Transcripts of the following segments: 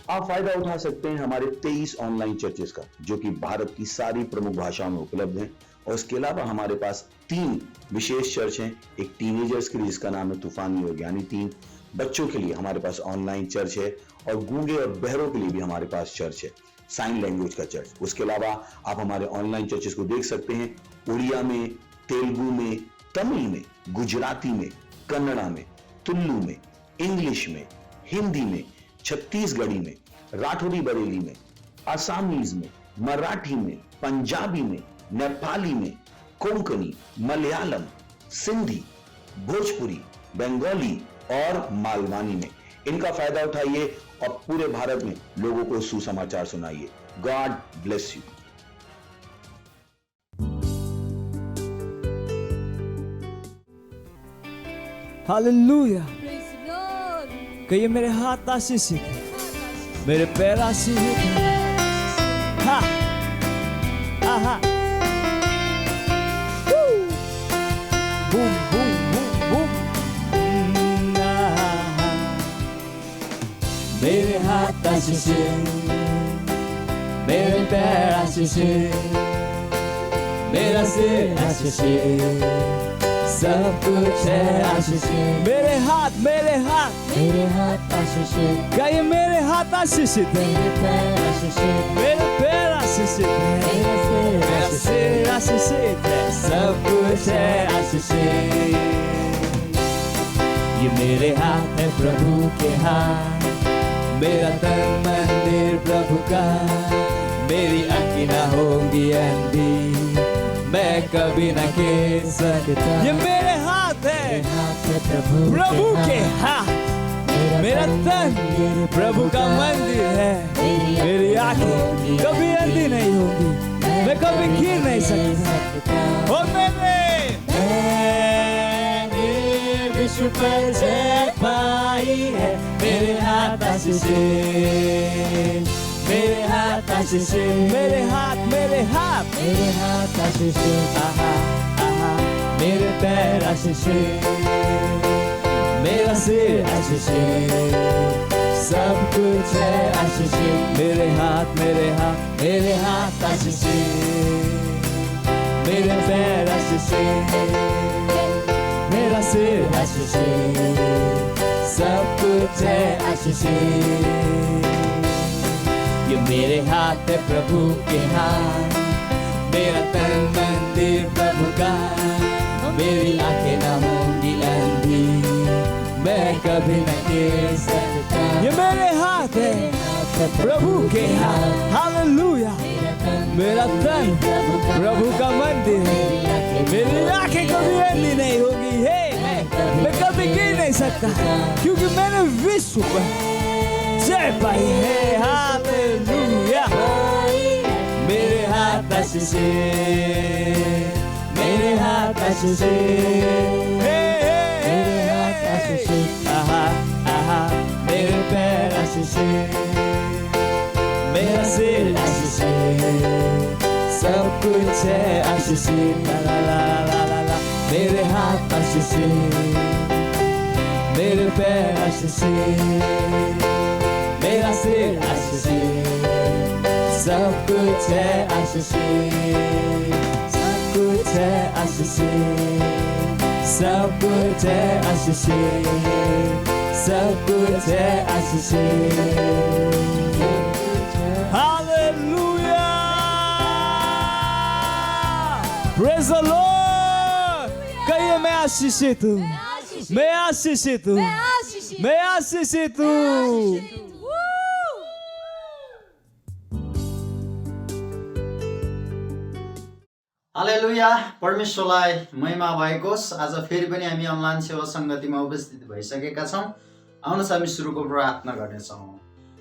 आप फायदा उठा सकते हैं हमारे 23 ऑनलाइन चर्चेस का, जो कि भारत की सारी प्रमुख भाषाओं में उपलब्ध हैं। और इसके अलावा हमारे पास 3 विशेष चर्च हैं। एक टीनेजर्स के लिए जिसका नाम है तूफानी योग यानी 3, बच्चों के लिए हमारे पास ऑनलाइन चर्च है, और गूंगे और बहरों के लिए भी हमारे पास चर्च है, साइन लैंग्वेज का चर्च। उसके अलावा आप हमारे ऑनलाइन चर्चेस को देख सकते हैं उड़िया में, तेलुगु में, तमिल में, गुजराती में, कन्नड़ा में, तुलु में, इंग्लिश में, हिंदी में, छत्तीसगढ़ी में, राठौरी बरेली में, आसामीज में, मराठी में, पंजाबी में, नेपाली में, कोंकणी, मलयालम, सिंधी, भोजपुरी, बंगाली और मालवानी में। इनका फायदा उठाइए और पूरे भारत में लोगों को सुसमाचार सुनाइए। God bless you. हालेलुया। कहिए मेरे हाथ आशीषित है, मेरे पैर आशीषित है। हा आहा बूम बूम बूम बूम। मेरे हाथ आशीषित, मेरे पैर आशीषित, मेरा सिर आशीषित, सब कुछ है आशीषित। मेरे हाथ आशीषित। गाइए मेरे हाथ आशीषित है, मेरे पैर आशीषित, मेरे पैर आशीषित है, मेरा सिर आशीषित है, सब कुछ है आशीषित। ये मेरे हाथ है प्रभु के हाथ, मेरा तन मंदिर प्रभु का, मेरी आँखें ना होंगी अंधी, मैं कभी न कह सकता। ये मेरे हाथ है प्रभु के हाथ, मेरा तन प्रभु का मंदिर है, मेरी आंखें कभी अंधी नहीं होगी, मैं कभी गिर नहीं सकता। और मैंने विश्व पर जय पाई है। मेरे हाथ आशीषित, मेरे हाथ आशीषित, मेरे हाथ आशीषित। आहा आहा मेरे पैर आशीषित, मेरा सिर आशीषित, सब कुछ है आशीषित। मेरे हाथ आशीषित, मेरे पैर आशीषित, मेरा सिर आशीषित, सब कुछ है आशीषित। ये मेरे हाथ है प्रभु के हाथ, मेरा तन मंदिर प्रभु का, मेरी आंखें न होंगी अंधी, मैं कभी न गिर सकता। ये मेरे हाथ है प्रभु के हाथ। हालेलुया। मेरा तन प्रभु का मंदिर है, मेरी आंखें कभी अंधी नहीं होगी, मैं कभी गिर नहीं सकता, क्योंकि मैंने विश्व पर जय पाई है। हालेलुया। मेरे हाथ आशीषित, मेरे हाथ आशीषित, मेरे हाथ आशीषित। आहा आहा मेरे पैर आशीषित, मेरा सिर आशीषित, सब कुछ है आशीषित। ला ला ला ला ला ला। मेरे हाथ आशीषित, मेरे पैर आशीषित, मेरा सिर आशीषित, सब कुछ है आशीषित, सब कुछ है आशीषित, सब कुछ है आशीषित, सब कुछ है आशीषित। हालेलुया, प्रेज द लॉर्ड। कहिए मैं आशीषित हूँ, मैं आशीषित हूँ, मैं आशीषित हूँ। हालेलुया, परमेश्वरलाई महिमा भएको होस्। आज फेरि पनि हामी अनलाइन सेवा सङ्गतिमा उपस्थित भइसकेका छौँ। आउनुहोस् हामी सुरुको प्रार्थना गर्नेछौँ।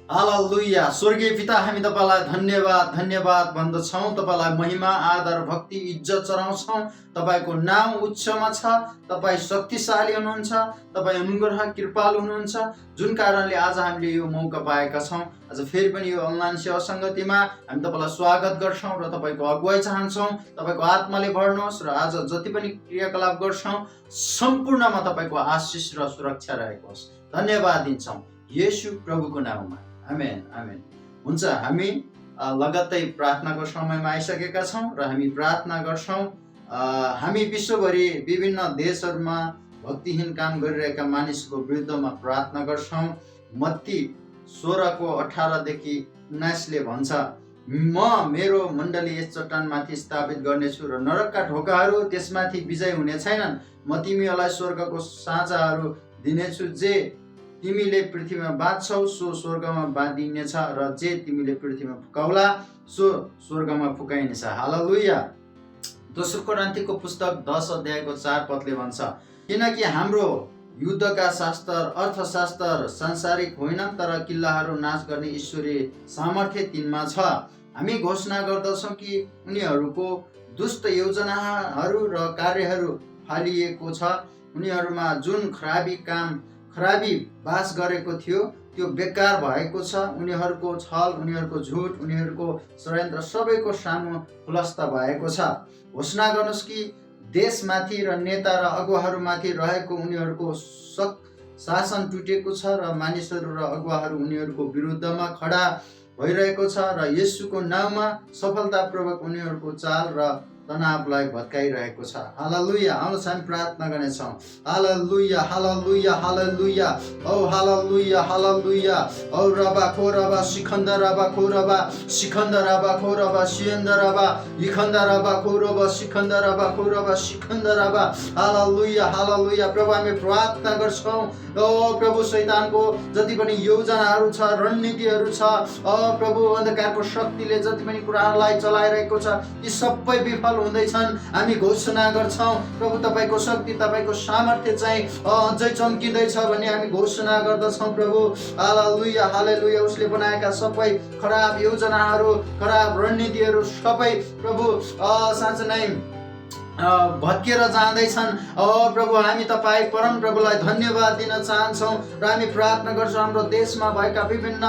हालेलुया, स्वर्गीय पिता, हामी तपाईलाई धन्यवाद धन्यवाद भन्दछौँ। तपाईलाई महिमा आदर भक्ति इज्जत चढाउँछौँ। तपाईको नाम उच्चमा छ। तपाईँ शक्तिशाली हुनुहुन्छ, तपाईँ अनुग्रह कृपालु हुनुहुन्छ, जुन कारणले आज हामीले यो मौका पाएका छौँ। आज फेरि पनि यो अनलाइन सेवा सङ्गतिमा हामी तपाईँलाई स्वागत गर्छौँ र तपाईँको अगुवाई चाहन्छौँ। तपाईँको आत्माले भर्नुहोस् र आज जति पनि क्रियाकलाप गर्छौँ सम्पूर्णमा तपाईँको आशिष र सुरक्षा रहेको होस्। धन्यवाद दिन्छौँ येशू प्रभुको नाममा, आमेन आमेन। हुन्छ, हामी लगत्तै प्रार्थनाको समयमा आइसकेका छौँ र हामी प्रार्थना गर्छौँ। हामी विश्वभरि विभिन्न देशहरूमा भक्तिहीन काम गरिरहेका मानिसको विरुद्धमा प्रार्थना गर्छौँ। मत्ती 16:18-19 भन्छ, म मेरो मण्डली यस चट्टानमाथि स्थापित गर्नेछु र नरकका ढोकाहरू त्यसमाथि विजय हुने छैनन्। म तिमीहरूलाई स्वर्गको साँचाहरू दिनेछु। जे तिमीले पृथ्वीमा बाँध्छौ सो स्वर्गमा बाँधिनेछ र जे तिमीले पृथ्वीमा फुकाउला सो स्वर्गमा फुकाइनेछ। हालेलुया। दोस्रो कोरिन्थीको पुस्तक 10:4 भन्छ, किनकि हाम्रो युद्धका शास्त्र अर्थशास्त्र सांसारिक होइनन्, तर किल्लाहरू नाश गर्ने ईश्वरीय सामर्थ्य तिनमा छ। हामी घोषणा गर्दछौँ कि उनीहरूको दुष्ट योजनाहरू र कार्यहरू फालिएको छ। उनीहरूमा जुन खराबी बास गरेको थियो त्यो बेकार भएको छ। उनीहरूको छल, उनीहरूको झुट, उनीहरूको षड्यन्त्र सबैको सामु खुलस्त भएको छ। घोषणा गर्नुहोस् कि देशमाथि र नेता र अगुवाहरूमाथि रहेको उनीहरूको शासन टुटेको छ र मानिसहरू र अगुवाहरू उनीहरूको विरुद्धमा खडा भइरहेको छ र येशूको नाममा सफलतापूर्वक उनीहरूको चाल र तनावलाई भत्काइरहेको छ। हालेलुया। आउनुहोस् हामी प्रार्थना गर्नेछौँ। हालेलुया हालेलुया हालेलुया औ हालेलुया हालेलुया औ रबा खोरबा शिखन्द रबा खोरबा शिखन्द रबा खोरबा सियन्द रबा लिखन्द रबा खोरबा शिखन्द रबा खोरबा शिखन्द रबा। हालेलुया हालेलुया। प्रभु हामी प्रार्थना गर्छौँ, ओ प्रभु शैतानको जति पनि योजनाहरू छ, रणनीतिहरू छ, प्रभु अन्धकारको शक्तिले जति पनि कुराहरूलाई चलाइरहेको छ ती सबै विफल हुँदैछन्। हामी घोषणा गर्छौँ प्रभु तपाईँको शक्ति, तपाईँको सामर्थ्य चाहिँ अझै चम्किँदैछ भन्ने हामी घोषणा गर्दछौँ प्रभु। हालेलुया हालेलुया। उसले बनाएका सबै खराब योजनाहरू, खराब रणनीतिहरू सबै प्रभु साँच्चै नै भत्किएर जाँदैछन्। प्रभु हामी तपाईँ परम प्रभुलाई धन्यवाद दिन चाहन्छौँ र हामी प्रार्थना गर्छौँ हाम्रो देशमा भएका विभिन्न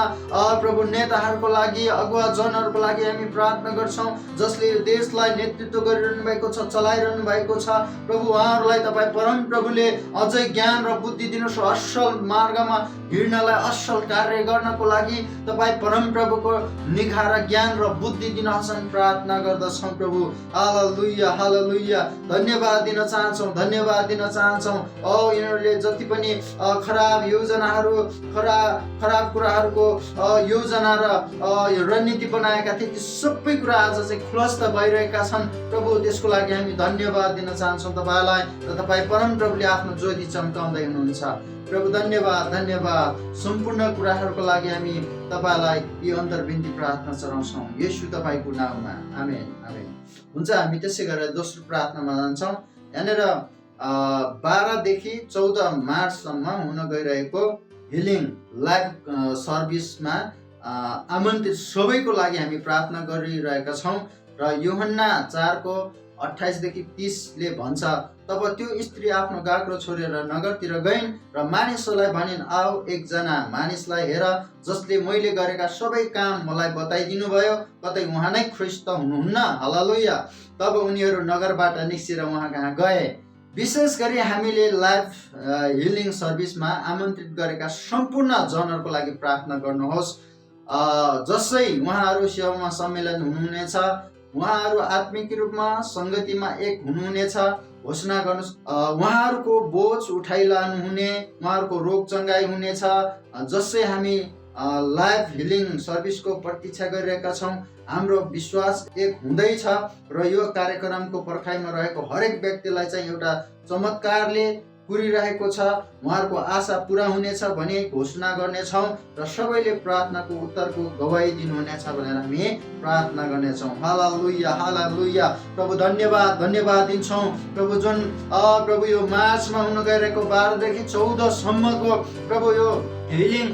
प्रभु नेताहरूको लागि, अगुवा जनहरूको लागि हामी प्रार्थना गर्छौँ जसले देशलाई नेतृत्व गरिरहनु भएको छ, चलाइरहनु भएको छ। प्रभु उहाँहरूलाई तपाईँ परम प्रभुले अझै ज्ञान र बुद्धि दिनुहोस्, असल मार्गमा हिँड्नलाई, असल कार्य गर्नको लागि तपाईँ परम प्रभुको निगाह र ज्ञान र बुद्धि दिनुहोस् प्रार्थना गर्दछौँ प्रभु। हालेलुया हालेलुया। धन्यवाद दिन चाहन्छौँ, धन्यवाद दिन चाहन्छौँ। यिनीहरूले जति पनि खराब योजनाहरू, खराब कुराहरूको योजना र रणनीति बनाएका थिए ती सबै कुरा आज चाहिँ खुलस्त भइरहेका छन् प्रभु। त्यसको लागि हामी धन्यवाद दिन चाहन्छौँ तपाईँलाई र तपाईँ परम प्रभुले आफ्नो ज्योति चम्काउँदै हुनुहुन्छ प्रभु। धन्यवाद धन्यवाद। सम्पूर्ण कुराहरूको लागि हामी तपाईँलाई यी अन्तर्विन्ती प्रार्थना चढाउँछौँ येशू तपाईँको नाममा, आमेन आमेन। हुन्छ, हामी त्यसै गरेर दोस्रो प्रार्थनामा जान्छौँ। यहाँनिर 12देखि 14 मार्चसम्म हुन गइरहेको हिलिङ लाइभ सर्भिसमा आमन्त्रित सबैको लागि हामी प्रार्थना गरिरहेका छौँ र यूहन्ना 4:28-30 भन्छ, तब त्यो स्त्री आफ्नो गाग्रो छोडेर नगरतिर गइन् र मानिसहरूलाई भनिन्, आओ एकजना मानिसलाई हेर जसले मैले गरेका सबै काम मलाई बताइदिनु भयो, कतै उहाँ नै ख्रीष्ट हुनुहुन्न। हालेलुया। तब उनीहरू नगरबाट निस्केर उहाँ कहाँ गए। विशेष गरी हामीले लाइभ हिलिङ सर्भिसमा आमन्त्रित गरेका सम्पूर्ण जनहरूको लागि प्रार्थना गर्नुहोस्। जसै उहाँहरू सेवामा सम्मेलन हुनुहुनेछ, उहाँहरू आत्मिक रूपमा सङ्गतिमा एक हुनुहुनेछ, घोषणा गर्नुहोस्। उहाँहरूको बोझ उठाइलानुहुने, उहाँहरूको रोग चङ्गाई हुनेछ। जसै हामी लाइफ हिलिङ सर्भिसको प्रतीक्षा गरिरहेका छौँ, हाम्रो विश्वास एक हुँदैछ र यो कार्यक्रमको पर्खाइमा रहेको हरेक व्यक्तिलाई चाहिँ एउटा चमत्कारले पुरिरहेको छ। उहाँहरूको आशा पुरा हुनेछ भनी घोषणा गर्नेछौँ र सबैले प्रार्थनाको उत्तरको गवाही दिनुहुनेछ भनेर हामी प्रार्थना गर्नेछौँ। हालेलुया, हालेलुया। प्रभु धन्यवाद, धन्यवाद दिन्छौँ प्रभु। जुन प्रभु यो मार्चमा हुन गइरहेको 12 देखि 14 सम्मको प्रभु यो हिलिङ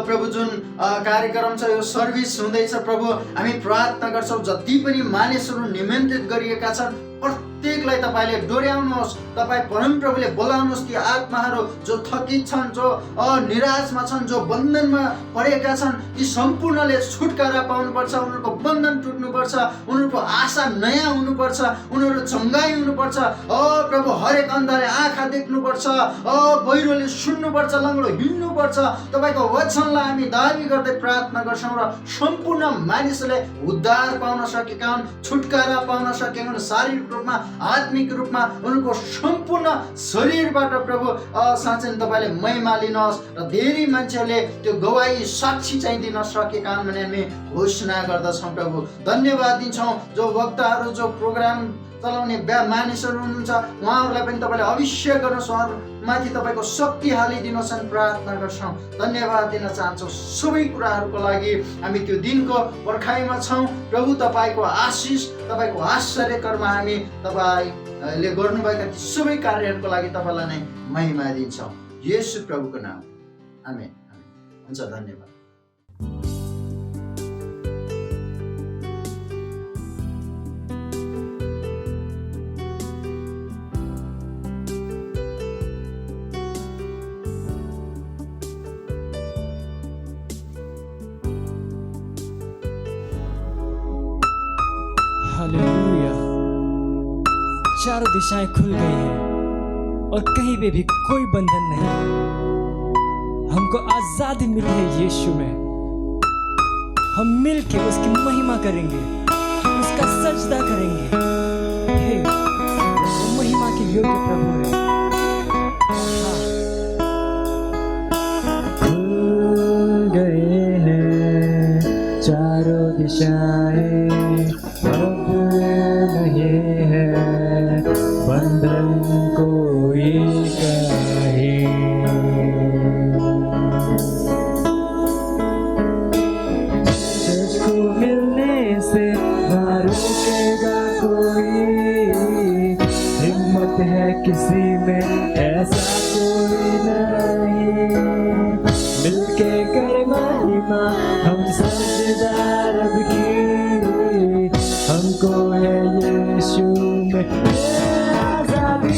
प्रभु जुन कार्यक्रम छ, यो सर्भिस हुँदैछ प्रभु, हामी प्रार्थना गर्छौँ जति पनि मानिसहरू निमन्त्रित गरिएका छन् प्रत्येकलाई तपाईँले डोर्याउनुहोस्। तपाईँ परमप्रभुले बोलाउनुहोस्। ती आत्माहरू जो थकित छन्, जो निराशमा छन्, जो बन्धनमा परेका छन्, ती सम्पूर्णले छुटकारा पाउनुपर्छ। उनीहरूको बन्धन टुट्नुपर्छ, उनीहरूको आशा नयाँ हुनुपर्छ, उनीहरू चङ्गाई हुनुपर्छ। प्रभु हरेक अन्धाले आँखा देख्नुपर्छ, बहिरोले सुन्नुपर्छ, लङ्गडो हिँड्नुपर्छ। तपाईँको वचनलाई हामी दाबी गर्दै प्रार्थना गर्छौँ र सम्पूर्ण मानिसले उद्धार पाउन सकेका हुन्, छुटकारा पाउन सकेका हुन्, शारीरिक रूपमा, आत्मिक रूपमा, उनको सम्पूर्ण शरीरबाट प्रभु साँच्चै तपाईँले महिमा लिनुहोस् र धेरै मान्छेहरूले त्यो गवाही साक्षी चाहिँ दिन सकेका हुन् भने हामी घोषणा गर्दछौँ। प्रभु धन्यवाद दिन्छौँ। जो वक्ताहरू, जो प्रोग्राम चलाउने मानिसहरू हुनुहुन्छ, उहाँहरूलाई पनि तपाईँले अभिषेक गर्नुहोस्, उहाँहरूमाथि तपाईँको शक्ति हालिदिनुहोस् अनि प्रार्थना गर्छौँ। धन्यवाद दिन चाहन्छौँ सबै कुराहरूको लागि। हामी त्यो दिनको पर्खाइमा छौँ प्रभु। तपाईँको आशिष, तपाईँको आश्चर्य कर्म हामी तपाईँले गर्नुभएका ती सबै कार्यहरूको लागि तपाईँलाई नै महिमा दिन्छौँ, येशू प्रभुको नाम। आमेन। हुन्छ, धन्यवाद। हालेलुया। चारों दिशाएं खुल गई हैं और कहीं पे भी कोई बंधन नहीं। हमको आजादी मिली है यीशु में। हम मिलके उसकी महिमा करेंगे, उसका सजदा करेंगे। हे, वो महिमा के योग्य प्रभु है। खुल गए हैं चारों दिशाएं, अब नहीं है बंधन कोई कहीं। तुझको मिलने से ना रुकेगा कोई, हिम्मत है किसी में ऐसा कोई नहीं। मिलके कर महिमा हम सजदा रब की, हमको है यीशु में आजादी।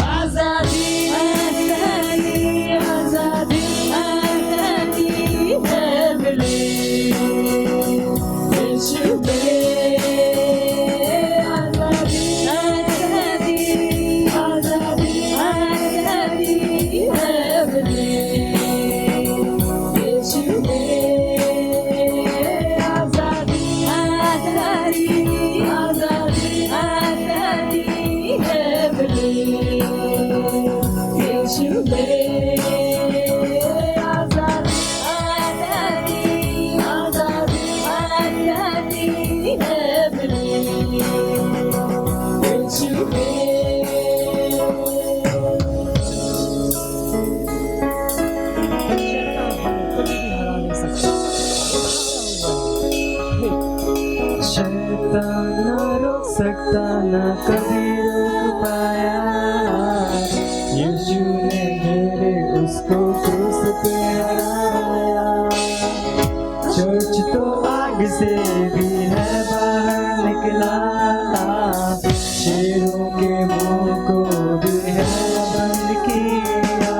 आजादी, आजादी, आजादी, आजादी है मिली यीशु में। आजादी, आजादी, आजादी, आजादी है मिली यीशु में। सकता ना कभी रोक पाया, यीशु ने मेरे उसको क्रूस पे हराया। चर्च तो आग से भी है बाहर निकला, शेरों के मुंह को भी है बंद किया।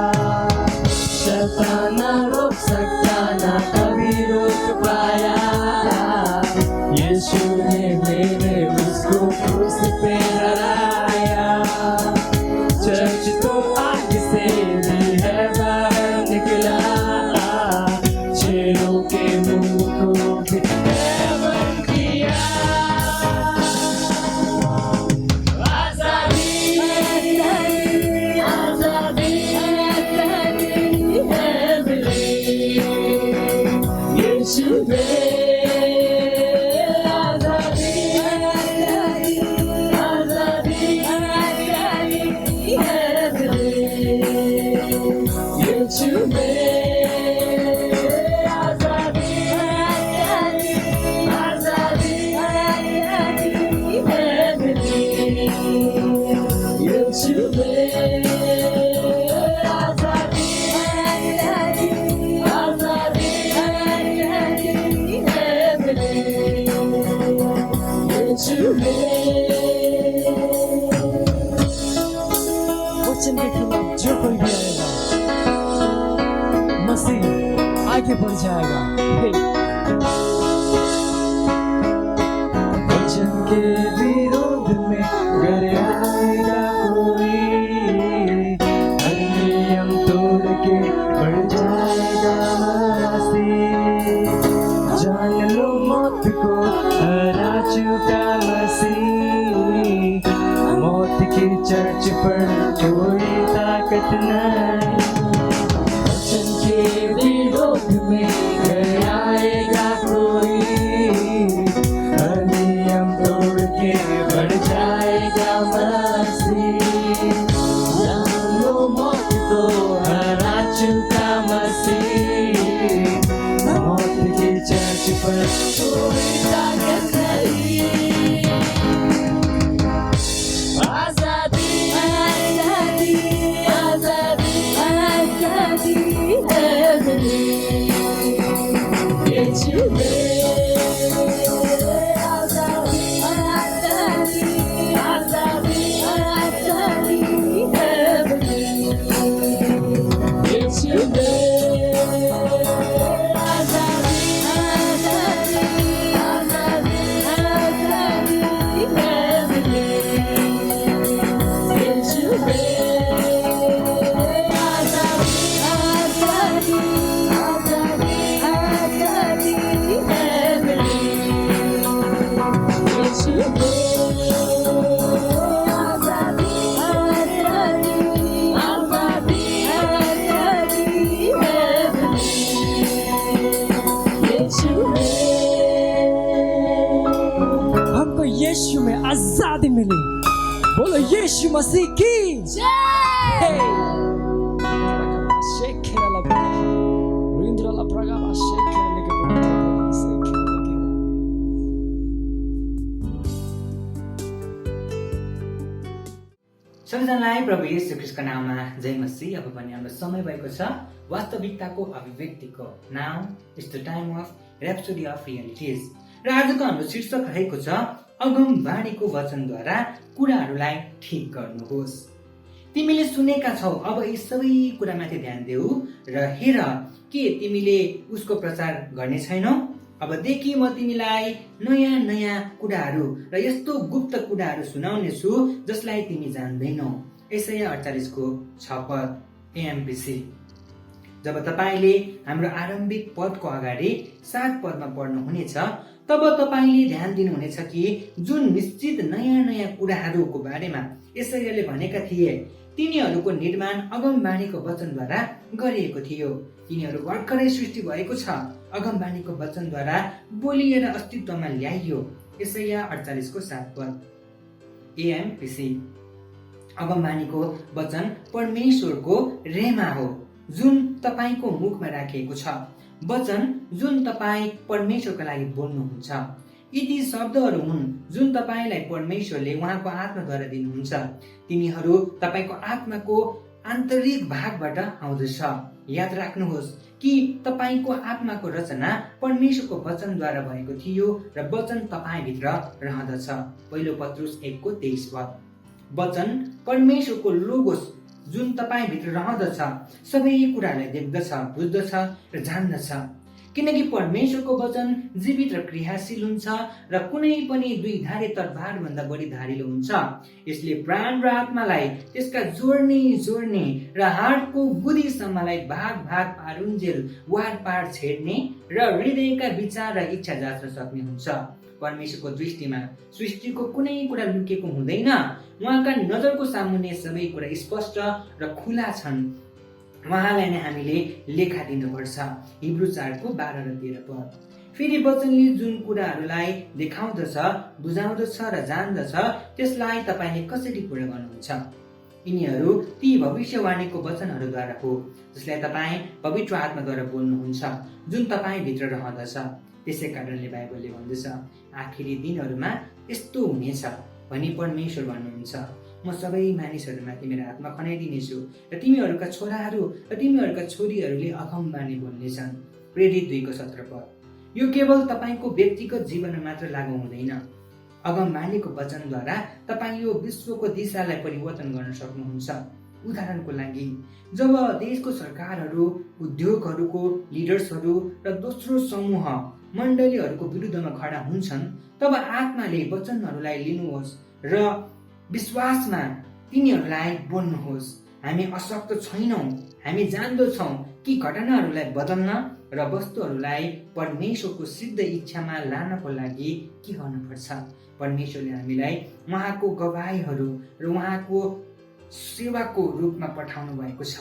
शैतान ना रोक सकता ना कभी रोक पाया, यीशु ने मेरे उसको क्रूस पे हराया। चर्च तो आग से भी है बाहर निकला, शेरों के मुंह को भी है बंद किया। यीशु में आजादी आजादी है मेरी यीशु में। वचन के खिलाफ जो कोई भी आएगा मसीह आगे बढ़ जाएगा। वचन के विरोध में घर आएगा कोई, हर नियम तोड़ के बढ़ जाएगा मसीह। जान लो मौत को हरा चुका मसीह, मौत की चर्च पर कोई ताकत नहीं। वचन के विरोध में घर आएगा कोई, हर नियम तोड़ के बढ़ जाएगा मसीह। जान लो मौत को हरा चुका मसीह, मौत की चर्च पर कोई ताकत नहीं। आजादी आजादी आजादी आजादी है मेरी यीशु में। आजादी आजादी आजादी आजादी है मेरी यीशु में। आजादी आजादी आजादी आजादी है मेरी यीशु में। आजादी आजादी आजादी आजादी है मेरी यीशु में। आजादी आजादी आजादी आजादी है मेरी यीशु में। हमको यीशु में आजादी मिली। बोलो यीशु मसीह की जय। सबैजनालाई प्रभु येशू ख्रीष्टको नाममा जय मसीह। अब पनि हाम्रो समय भएको छ वास्तविकताको अभिव्यक्तिको। Now it's the time of rhapsody of realities. र आजको हाम्रो शीर्षक रहेको छ अगमवाणीको वचनद्वारा कुराहरूलाई ठिक गर्नुहोस्। तिमीले सुनेका छौ, अब यी सबै कुरामाथि ध्यान देऊ र हेर के तिमीले उसको प्रचार गर्ने छैनौ। अबदेखि म तिमीलाई नयाँ नयाँ कुराहरू र यस्तो गुप्त कुराहरू सुनाउने छु जसलाई तिमी जान्दैनौ। यसाया 48:6 पद एएमपीसी। जब तपाईले हाम्रो आरम्भिक पदको अगाडि 7 पदमा पढ्नुहुनेछ तब तपाईले ध्यान दिनुहुनेछ कि जुन निश्चित नयाँ नयाँ कुराहरूको बारेमा यसायाले भनेका थिए तिनीहरूको निर्माण अगमवाणीको वचनद्वारा गरिएको थियो। तिनीहरू भर्खरै सृष्टि भएको छ, अगमवाणीको वचनद्वारा बोलिएर अस्तित्वमा ल्याइयो। यसाया 48:7 पद एएमपीसी। अगमवाणीको वचन परमेश्वरको रेमा हो जुन तपाईको मुखमा राखिएको छ, वचन जुन तपाई परमेश्वरको लागि बोल्नुहुन्छ। यी ती शब्दहरू हुन् जुन तपाईलाई परमेश्वरले उहाँको आत्माद्वारा दिनुहुन्छ। तिनीहरू तपाईको आत्माको आन्तरिक भागबाट आउँदछ। याद राख्नुहोस् कि तपाईको आत्माको रचना परमेश्वरको वचनद्वारा भएको थियो र वचन तपाईभित्र रहँदछ। पहिलो पत्रुस 1:23 पद। वचन परमेश्वरको लोगोस जुन तपाईभित्र रहँदछ सबै कुरालाई देख्दछ, बुझ्दछ र जान्दछ। किनकि परमेश्वरको वचन जीवित र क्रियाशील हुन्छ र कुनै पनि दुई धारे तरबार भन्दा बढी धारिलो हुन्छ। यसले प्राण र आत्मालाई त्यसका जोड्ने र हाडको गुदीसम्मलाई भाग भाग पारुन्जेल वार पार छेड्ने र हृदयका विचार र इच्छा जाँच्न सक्ने हुन्छ। परमेश्वरको दृष्टिमा सृष्टिको कुनै कुरा लुकेको हुँदैन। उहाँका नजरको सामुन्ने सबै कुरा स्पष्ट र खुला छन्। उहाँलाई नै हामीले लेखा दिनुपर्छ। हिब्रू 4:12 र 13 पद। फेरि वचनले जुन कुराहरूलाई देखाउँदछ, बुझाउँदछ र जान्दछ त्यसलाई तपाईले कसरी पूरा गर्नुहुन्छ? यिनीहरू ती भविष्यवाणीको वचनहरूद्वारा हो जसलाई तपाईँ पवित्र आत्माद्वारा बोल्नुहुन्छ जुन तपाईभित्र रहँदछ। त्यसै कारणले बाइबलले भन्दछ आखिरी दिनहरूमा यस्तो हुनेछ भनी परमेश्वर भन्नुहुन्छ। म सबै मानिसहरूमाथि मेरो आत्मा खनाइदिनेछु र तिमीहरूका छोराहरू र तिमीहरूका छोरीहरूले अगमबानी बोल्नेछन्। प्रेरित 2:17 पद। यो केवल तपाईँको व्यक्तिगत जीवनमा मात्र लागू हुँदैन। अगमबानीको वचनद्वारा तपाईँ यो विश्वको दिशालाई परिवर्तन गर्न सक्नुहुन्छ। उदाहरणको लागि, जब देशको सरकारहरू, उद्योगहरूको लिडर्सहरू र दोस्रो समूह मण्डलीहरूको विरुद्धमा खडा हुन्छन्, तब आत्माले वचनहरूलाई लिनुहोस् र विश्वासमा तिनीहरूलाई बोल्नुहोस्। हामी अशक्त छैनौँ। हामी जान्दछौँ कि घटनाहरूलाई बदल्न र वस्तुहरूलाई परमेश्वरको सिद्ध इच्छामा लानको लागि के गर्नुपर्छ। परमेश्वरले हामीलाई उहाँको गवाहीहरू र उहाँको सेवाको रूपमा पठाउनु भएको छ।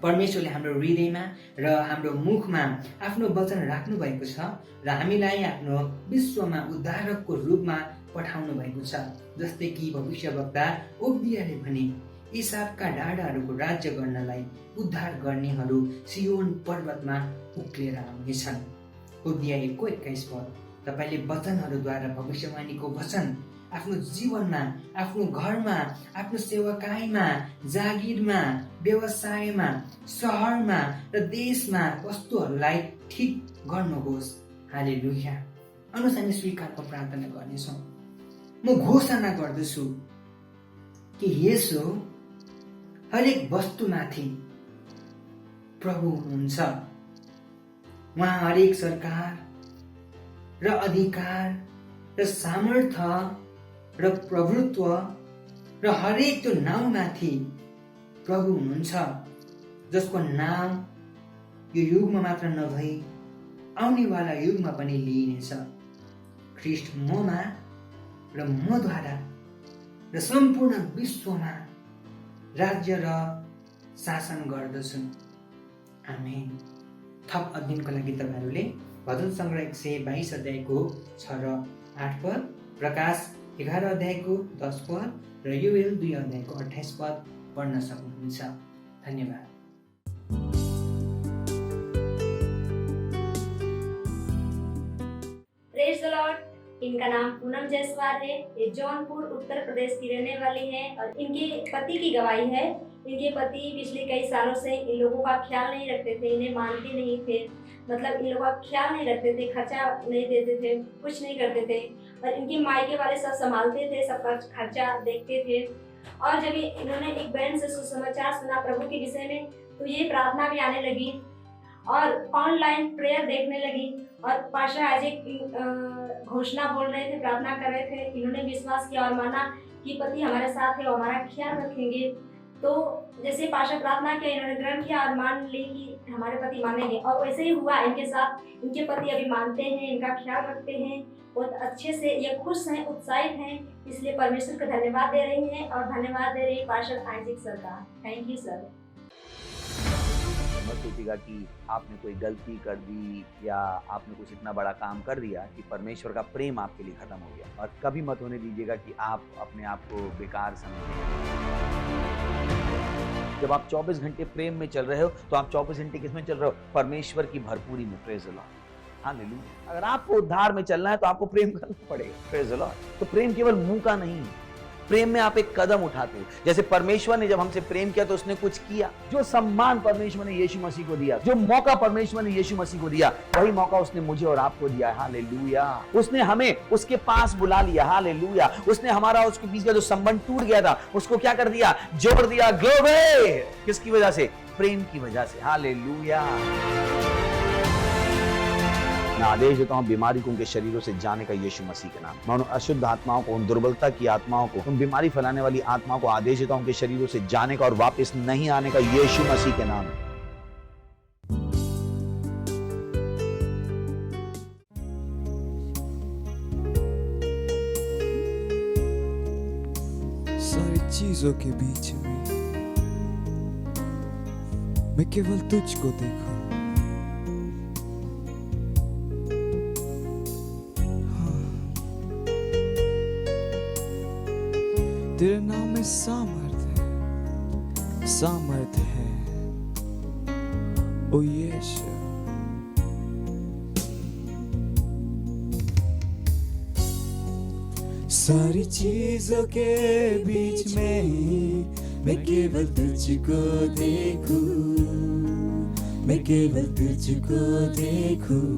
परमेश्वरले हाम्रो हृदयमा र हाम्रो मुखमा आफ्नो वचन राख्नु भएको छ र हामीलाई आफ्नो विश्वमा उद्धारकको रूपमा पठाउनु भएको छ। जस्तै कि भविष्यवक्ता ओबियाले भने, इसाकका डाँडाहरूको राज्य गर्नलाई उद्धार गर्नेहरू सियोन पर्वतमा उक्लिएर आउनेछन्। ओबिया 1:21 पद। तपाईँले वचनहरूद्वारा भविष्यवाणीको वचन आफ्नो जीवनमा, आफ्नो घरमा, आफ्नो सेवाकाईमा, जागिरमा, व्यवसायमा, सहरमा र देशमा वस्तुहरूलाई ठिक गर्नुहोस्। हालेलुया। अनुसार हामी स्वीकारको प्रार्थना गर्नेछौँ। म घोषणा गर्दछु कि येशू हरेक वस्तुमाथि प्रभु हुनुहुन्छ। उहाँ हरेक सरकार र अधिकार र सामर्थ्य र प्रभुत्व र हरेक त्यो नाउँमाथि प्रभु हुनुहुन्छ, जसको नाम यो युगमा मात्र नभई आउनेवाला युगमा पनि लिइनेछ। ख्रीष्ट ममा र मद्वारा र सम्पूर्ण विश्वमा राज्य र शासन गर्दछन्। आमेन। थप अध्ययनको लागि तपाईँहरूले भजन सङ्ग्रह 122 अध्यायको 6 र 8 पद, प्रकाश 11 अध्यायको 10 पद र योएल 2 अध्यायको 28 पद पढ्न सक्नुहुन्छ। धन्यवाद। प्रेज द लॉर्ड। इनका नाम पूनम जायसवाल है। ये जौनपुर उत्तर प्रदेश की रहने वाली हैं और इनके पति की गवाही है। इनके पति पिछले कई सालों से इन लोगों का ख्याल नहीं रखते थे, इन्हें मानते नहीं थे, मतलब इन लोगों का ख्याल नहीं रखते थे, खर्चा नहीं देते थे, कुछ नहीं करते थे और इनके मायके वाले सब संभालते थे, सबका खर्चा देखते थे। और जब इन्होंने एक बहन से सुसमाचार सुना प्रभु के विषय में, तो ये प्रार्थना भी आने लगी और ऑनलाइन प्रेयर देखने लगी और पाशा आज एक घोषणा बोल रहे थे, प्रार्थना कर रहे थे। इन्होंने विश्वास किया और माना कि पति हमारे साथ है और हमारा ख्याल रखेंगे। तो जैसे पाशा प्रार्थना किया, इन्होंने ग्रहण किया और मान ली कि हमारे पति मानेंगे और वैसे ही हुआ इनके साथ। इनके पति अभी मानते हैं, इनका ख्याल रखते हैं, बहुत अच्छे से ये खुश हैं, उत्साहित हैं। इसलिए परमेश्वर को धन्यवाद दे रही हैं और धन्यवाद दे रही है पार्षद आइजक सर का। Thank you sir. मत सोचिएगा कि आपने कोई गलती कर दी या आपने कुछ इतना बड़ा काम कर दिया कि परमेश्वर का प्रेम आपके लिए खत्म हो गया। और कभी मत होने दीजिएगा कि आप अपने आप को बेकार समझें। जब आप 24 घंटे प्रेम में चल रहे हो तो आप 24 घंटे किस में चल रहे हो? परमेश्वर की भरपूरी में। प्रेज द लॉर्ड। हालेलुया। अगर आपको उद्धार में चलना है तो आपको प्रेम करना पड़ेगा। प्रेज द लॉर्ड। तो प्रेम केवल मुंह का नहीं है, प्रेम में आप एक कदम उठाते हो। जैसे परमेश्वर ने जब हमसे प्रेम किया तो उसने कुछ किया। जो सम्मान परमेश्वर ने यीशु मसीह को दिया, जो मौका परमेश्वर ने यीशु मसीह को दिया, वही मौका उसने मुझे और आपको दिया। हालेलुया। उसने हमें उसके पास बुला लिया। हालेलुया। उसने हमारा उसके बीच का जो संबंध टूट गया था उसको क्या कर दिया? जोड़ दिया। ग्लोरी। किसकी वजह से? प्रेम की वजह से। हालेलुया। मैं आदेश देता हूं बीमारी को उनके शरीरों से जाने का यीशु मसीह के नाम। मैं उन अशुद्ध आत्माओं को, उन दुर्बलता की आत्माओं को, उन बीमारी फैलाने वाली आत्माओं को आदेश देता हूं उनके शरीरों से जाने का और वापस नहीं आने का यीशु मसीह के नाम। सारी चीजों के बीच में मैं केवल तुझको देखूं। तेरे नाम में सामर्थ है ओ यीशु। सारी चीजों के बीच में मैं केवल तुझको देखूं, मैं केवल तुझको देखूं।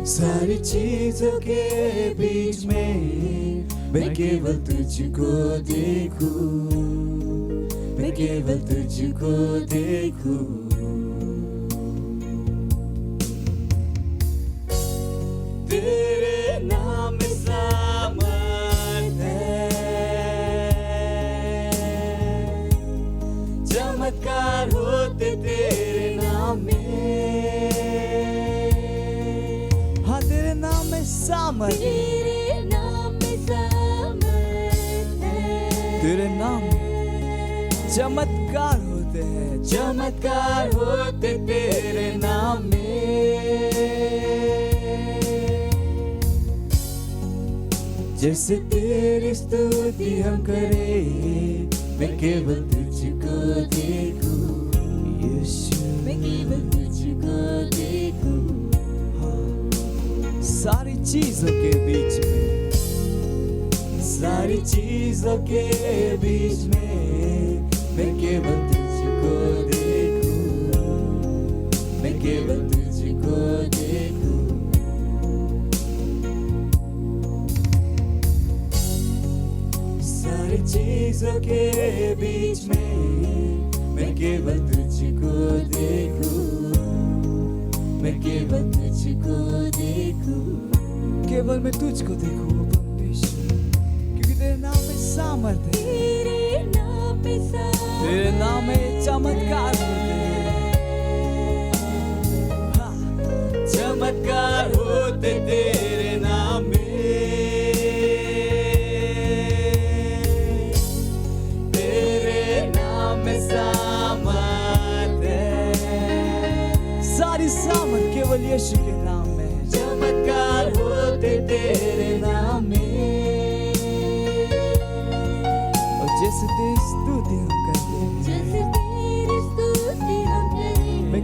सारी चीजों के बीच में मैं केवल तुझको देखूं, मैं केवल तुझको देखूं। तेरे नाम में सामर्थ है, चमत्कार होते तेरे नाम में। हाँ, तेरे नाम में सामर्थ, तेरे नाम में सामर्थ है, तेरे नाम में चमत्कार होते हैं, चमत्कार होते तेरे नाम में। जैसे तेरी स्तुति हम करें, मैं केवल तुझको देखूं यीशु, मैं केवल तुझको देखूं। हाँ, सारी चीजों के बीच में, सारी चीजों के बीच में मैं केवल तुझको देखूं, मैं केवल तुझको देखूं। सारी चीजों के बीच में मैं केवल तुझको देखूं, मैं केवल तुझको देखूं। केवल मैं तुझको देखूं परमेश्वर, क्योंकि तेरे नाम में सामर्थ है, तेरे नाम में सामर्थ, तेरे नाम में चमत्कार होते हैं। हाँ, चमत्कार होते तेरे नाम में। सारी सामर्थ केवल यीशु के नाम में, चमत्कार होते तेरे नाम में। और जैसे तेरी स्तुति हम करते हैं, जैसे तेरी स्तुति हम करते हैं, मैं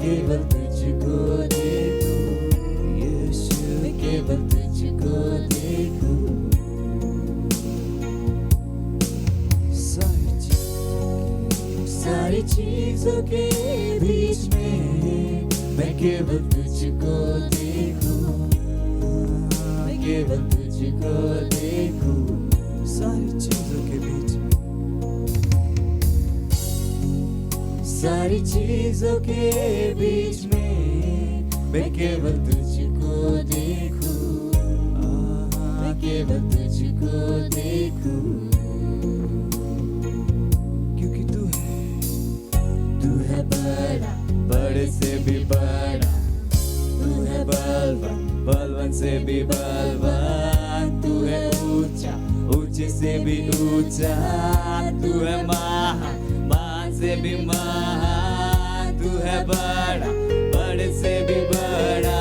केवल तुझको देखूं यीशु, मैं केवल तुझको देखूं। सारी चीजों के बीच में मैं केवल तुझको देखूं, मैं केवल तुझको देखूं। सारी चीजों के बीच में, सारी चीजों के बीच में मैं केवल तुझको देखूं, मैं केवल तुझको देखूं। बड़ा, बड़े से भी बड़ा, तू है बलवान, बलवान से भी बलवान, तू है ऊंचा, ऊंचे से भी ऊंचा, तू है महान, महान से भी महान, तू है बड़ा, बड़े से भी बड़ा,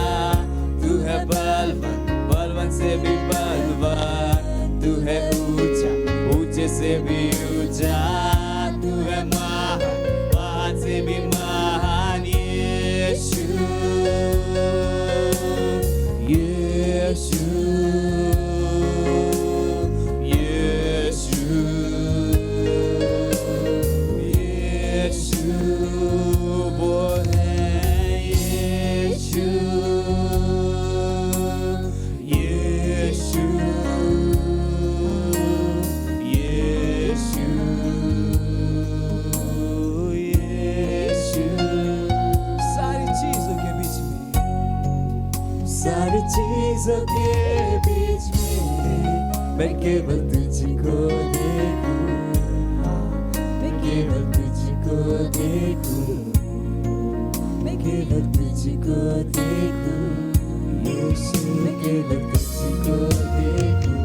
तू है बलवान, बलवान से भी बलवान, तू है ऊंचा, ऊंचे से भी ऊंचा, तू है महान से भी महान यीशु, यीशु, यीशु, यीशु, वो है यीशु, यीशु, यीशु। सारी चीजों के बीच में मैं केवल तुझको देखूं, मैं केवल तुझको देखूं, मैं केवल तुझको देखूं यीशु, मैं केवल तुझको देखूं।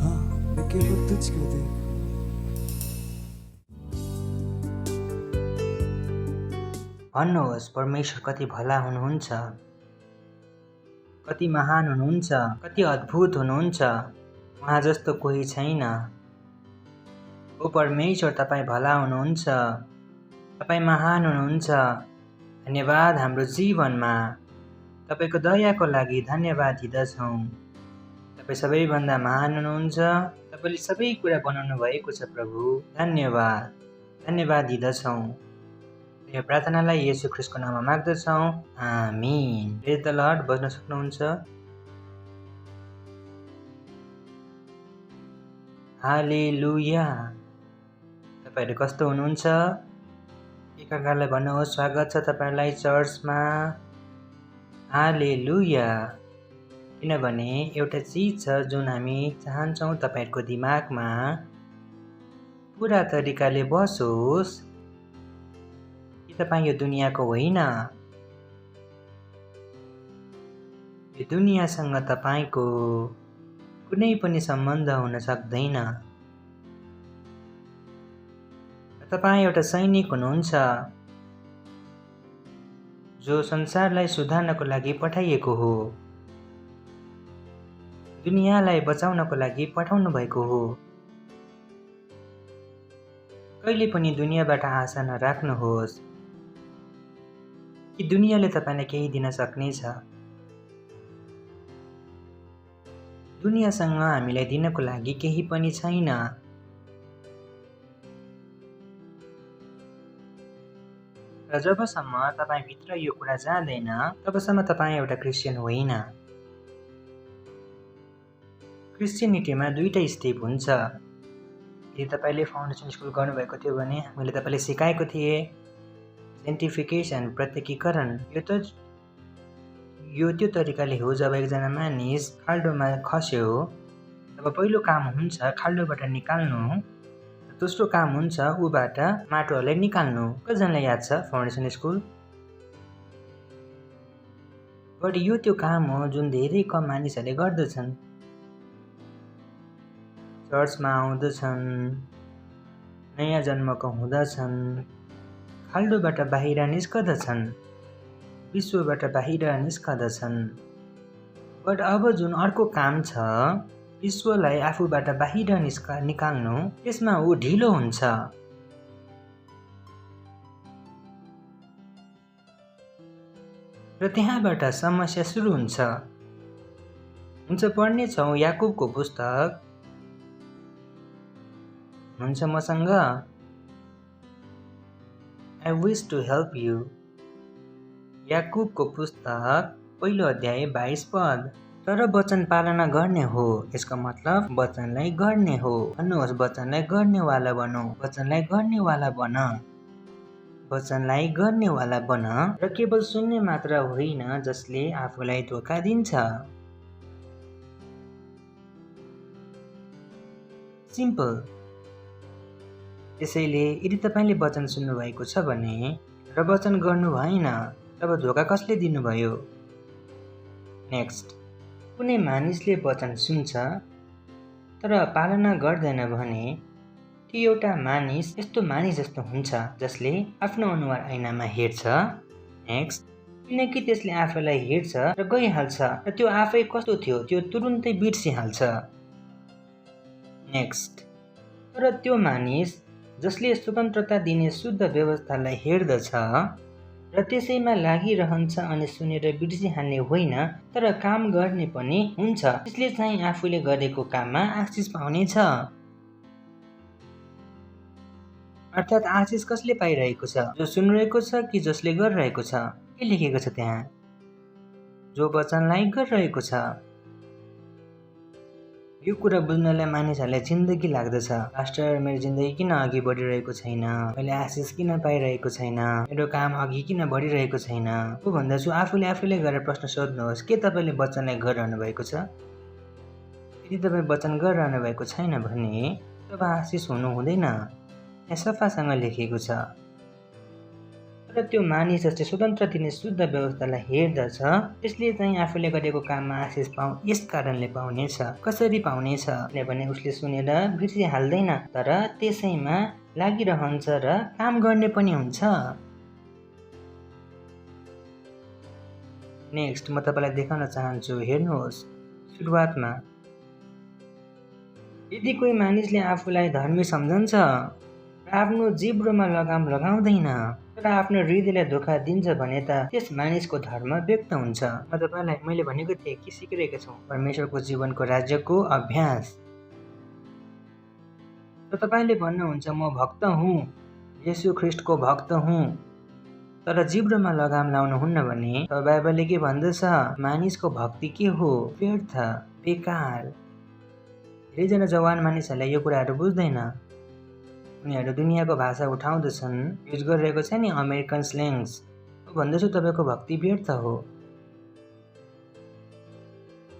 हाँ, मैं केवल तुझको देखूं। भन्नुहोस् परमेश्वर कति भला हुनुहुन्छ, कति महान हुनुहुन्छ, कति अद्भुत हुनुहुन्छ। उहाँ जस्तो कोही छैन। ओ परमेश्वर, तपाईँ भला हुनुहुन्छ, तपाईँ महान हुनुहुन्छ, धन्यवाद हाम्रो जीवनमा तपाईँको दयाको लागि धन्यवाद दिँदछौँ। तपाईँ सबैभन्दा महान हुनुहुन्छ। तपाईँले सबै कुरा बनाउनु भएको छ प्रभु। धन्यवाद दिँदछौँ। यो प्रार्थनालाई येशू ख्रीष्टको नाममा माग्दछौँ। आमीन। प्रेज द लर्ड। बस्न सक्नुहुन्छ। हालेलुया। तपाईँहरू कस्तो हुनुहुन्छ? एकअर्कालाई भन्नुहोस् स्वागत छ तपाईँहरूलाई चर्चमा। हालेलुया। किनभने एउटा चिज छ जुन हामी चाहन्छौँ तपाईँहरूको दिमागमा पुरा तरिकाले बसोस् कि तपाईँ यो दुनियाँको होइन। यो दुनियाँसँग तपाईँको कुनै पनि सम्बन्ध हुन सक्दैन। तपाईँ एउटा सैनिक हुनुहुन्छ जो संसारलाई सुधार्नको लागि पठाइएको हो, दुनियाँलाई बचाउनको लागि पठाउनु भएको हो। कहिले पनि दुनियाँबाट आशा नराख्नुहोस् कि दुनियाँले तपाईँलाई केही दिन सक्नेछ। दुनियाँसँग हामीलाई दिनको लागि केही पनि छैन। र जबसम्म तपाईँभित्र यो कुरा जाँदैन तबसम्म तपाईँ एउटा क्रिस्चियन होइन। क्रिस्चियनिटीमा दुईटा स्टेप हुन्छ। यदि तपाईँले फाउन्डेसन स्कुल गर्नुभएको थियो भने मैले तपाईँलाई सिकाएको थिएँ सेन्टिफिकेसन, प्रत्यकीकरण। यो त्यो तरिकाले हो जब एकजना मानिस खाल्डोमा खस्यो तब पहिलो काम हुन्छ खाल्डोबाट निकाल्नु, दोस्रो काम हुन्छ ऊबाट माटोलाई निकाल्नु। कतिजनालाई याद छ फाउन्डेसन स्कुल? बट यो त्यो काम हो जुन धेरै कम मानिसहरूले गर्दछन्। चर्चमा आउँदछन्, नयाँ जन्मको हुँदछन्, खाल्डोबाट बाहिर निस्कदछन्, विश्वबाट बाहिर निस्कदछन्। बट अब जुन अर्को काम छ विश्वलाई आफूबाट बाहिर निकाल्नु, त्यसमा ऊ ढिलो हुन्छ। र त्यहाँबाट समस्या सुरु हुन्छ। पढ्नेछौँ याकुबको पुस्तक। हुन्छ मसँग? I wish to help you. याकुबको पुस्तक पहिलो अध्याय 22 पद। तर वचन पालना गर्ने हो, यसको मतलब वचनलाई गर्ने हो। भन्नुहोस् वचनलाई गर्नेवाला बनो, वचनलाई गर्नेवाला बन, वचनलाई गर्नेवाला बन। र केवल सुन्ने मात्र होइन जसले आफूलाई धोका दिन्छ। सिम्पल। त्यसैले यदि तपाईँले वचन सुन्नुभएको छ भने र वचन गर्नु भएन तब धोका कसले दिनुभयो? नेक्स्ट, कुनै मानिसले वचन सुन्छ तर पालना गर्दैन भने त्यो एउटा मानिस यस्तो मानिस जस्तो हुन्छ जसले आफ्नो अनुहार ऐनामा हेर्छ। नेक्स्ट, किनकि त्यसले आफैलाई हेर्छ र गइहाल्छ र त्यो आफै कस्तो थियो त्यो तुरुन्तै बिर्सिहाल्छ। नेक्स्ट, तर त्यो मानिस जसले स्वतन्त्रता दिने शुद्ध व्यवस्थालाई हेर्दछ र त्यसैमा लागिरहन्छ अनि सुनेर बिर्सिहाल्ने होइन तर काम गर्ने पनि हुन्छ, त्यसले चाहिँ आफूले गरेको काममा आशिष पाउनेछ। अर्थात् आशिष कसले पाइरहेको छ? जो सुनिरहेको छ कि जसले गरिरहेको छ? के लेखेको छ त्यहाँ? जो वचनलाई गरिरहेको छ। यो कुरा बुझ्नलाई मानिसहरूलाई जिन्दगी लाग्दछ। पास्टर, मेरो जिन्दगी किन अघि बढिरहेको छैन? मैले आशिष किन पाइरहेको छैन? मेरो काम अघि किन बढिरहेको छैन? को भन्दैछु आफूले आफूले गरेर प्रश्न सोध्नुहोस्, के तपाईँले वचनलाई गरिरहनु भएको छ? यदि तपाईँ वचन गरिरहनु भएको छैन भने तब आशिष हुनु हुँदैन। यहाँ सफासँग लेखिएको छ। र त्यो मानिस जसले स्वतन्त्र दिने शुद्ध व्यवस्थालाई हेर्दछ त्यसले चाहिँ आफूले गरेको काममा आशिष यस कारणले पाउनेछ। कसरी पाउनेछ? किनभने उसले सुनेर बिर्सिहाल्दैन तर त्यसैमा लागिरहन्छ र काम गर्ने पनि हुन्छ। नेक्स्ट, म तपाईँलाई देखाउन चाहन्छु। हेर्नुहोस्, सुरुवातमा यदि कोही मानिसले आफूलाई धर्मी सम्झन्छ र आफ्नो जिब्रोमा लगाम लगाउँदैन तर आफ्नो हृदयलाई धोका दिन्छ भने त त्यस मानिसको धर्म व्यक्त हुन्छ। म तपाईँलाई मैले भनेको थिएँ के सिकिरहेका छौँ, परमेश्वरको जीवनको राज्यको अभ्यास। र तपाईँले भन्नुहुन्छ म भक्त हुँ, येशू ख्रिस्टको भक्त हुँ, तर जिब्रोमा लगाम लाउनुहुन्न भने तब बाइबलले के भन्दछ? मानिसको भक्ति के हो? व्यर्थ, बेकार। धेरैजना जवान मानिसहरूलाई यो कुराहरू बुझ्दैन। उनीहरू दुनियाँको भाषा उठाउँदछन्, युज गरिरहेको छ नि अमेरिकन स्ल्याङ्ग्स। भन्दछु तपाईँको भक्ति व्यर्थ हो,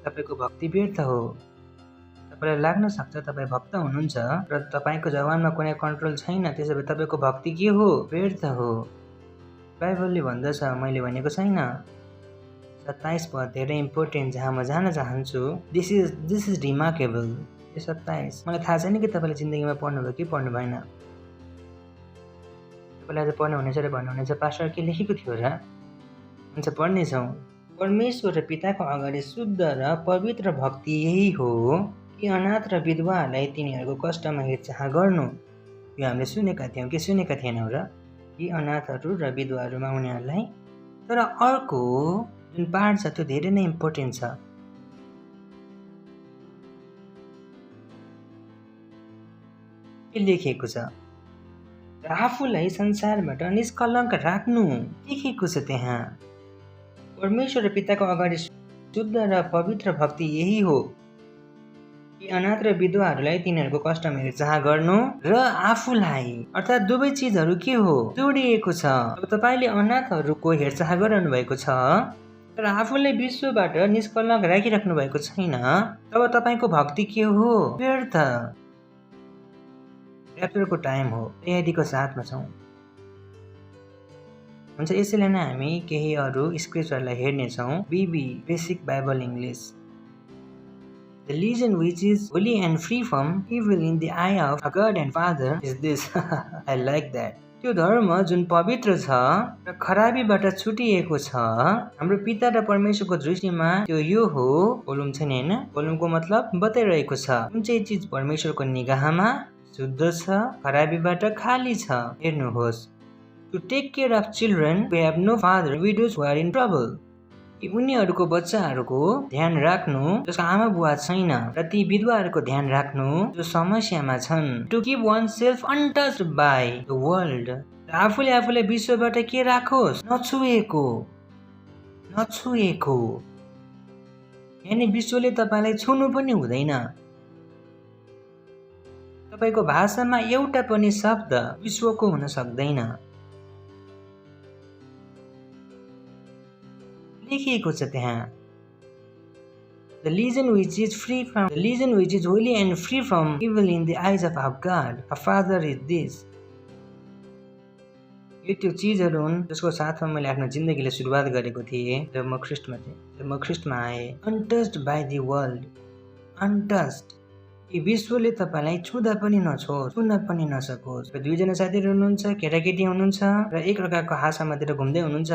तपाईँको भक्ति व्यर्थ हो। तपाईँलाई लाग्न सक्छ तपाईँ भक्त हुनुहुन्छ र तपाईँको जवानमा कुनै कन्ट्रोल छैन, त्यसो भए तपाईँको भक्ति के हो? व्यर्थ हो। बाइबलले भन्दछ, मैले भनेको छैन। 27 पद धेरै इम्पोर्टेन्ट, जहाँ म जान चाहन्छु। This is remarkable. यो 27 मलाई थाहा छैन कि तपाईँले जिन्दगीमा पढ्नुभयो कि पढ्नु भएन। तपाईँले आज पढ्नु हुनेछ र भन्नुहुनेछ पास्टर के लेखेको थियो र? हुन्छ, पढ्नेछौँ। परमेश्वर र पिताको अगाडि शुद्ध र पवित्र भक्ति यही हो कि अनाथ र विधवाहरूलाई तिनीहरूको कष्टमा हेरचाह गर्नु। यो हामीले सुनेका थियौँ कि सुनेका थिएनौँ र? यी अनाथहरू र विधवाहरूमा उनीहरूलाई। तर अर्को जुन पार्ट छ त्यो धेरै नै इम्पोर्टेन्ट छ। के लेखेको छ? र आफूलाई संसारबाट निष्कलङ्क राख्नु लेखेको छ त्यहाँ। परमेश्वर र पिताको अगाडि शुद्ध र पवित्र भक्ति यही हो कि अनाथ र विधवाहरूलाई तिनीहरूको कष्टमा हेरचाह गर्नु र आफूलाई, अर्थात् दुवै चिजहरू के हो? जोडिएको छ। अब तपाईँले अनाथहरूको हेरचाह गरिरहनु भएको छ तर आफूलाई विश्वबाट निष्कलङ्क राखिराख्नु भएको छैन, तब तपाईँको भक्ति के हो? व्यर्थ। ऱ्याप्चरको टाइम हो, तयारीको साथमा छौँ। हुन्छ, यसैले नै हामी केही अरू स्क्रिप्चरलाई हेर्नेछौँ। BB basic bible English. The religion which is holy and free from evil in the eye of a God and Father is this. I like that. त्यो धर्म जुन पवित्र छ र खराबीबाट छुटिएको छ, हाम्रो पिता र परमेश्वरको दृष्टिमा त्यो यो हो। भोलुम छ नि, होइन? भोलुमको मतलब बताइरहेको छ कुन चाहिँ चिज परमेश्वरको निगाहमा शुद्ध छ, खराबीबाट खाली छ। हेर्नुहोस्, to take care of children who have no father, widows who are in trouble. कि उनीहरूको बच्चाहरूको ध्यान राख्नु जसको आमा बुवा छैन, र ती विधवाहरूको ध्यान राख्नु जो समस्यामा छन्। To keep oneself untouched by the world. आफूले आफूलाई विश्वबाट के राखोस्? नछुएको, नछुएको। यानि विश्वले तपाईँलाई छुनु पनि हुँदैन। तपाईँको भाषामा एउटा पनि शब्द विश्वको हुन सक्दैन। लेखिएको छ त्यहाँ। The religion which is holy and free from evil in the eyes of our God, our Father is this. यो त्यो चिजहरू हुन् जसको साथमा मैले आफ्नो जिन्दगीले सुरुवात गरेको थिएँ जब म ख्रिस्टमा आएँ। Untouched by the world, untouched. कि विश्वले तपाईँलाई छुँदा पनि नछोस्, छुन पनि नसकोस्। र दुईजना साथीहरू हुनुहुन्छ, केटाकेटी हुनुहुन्छ र एक अर्काको हासामातिर घुम्दै हुनुहुन्छ,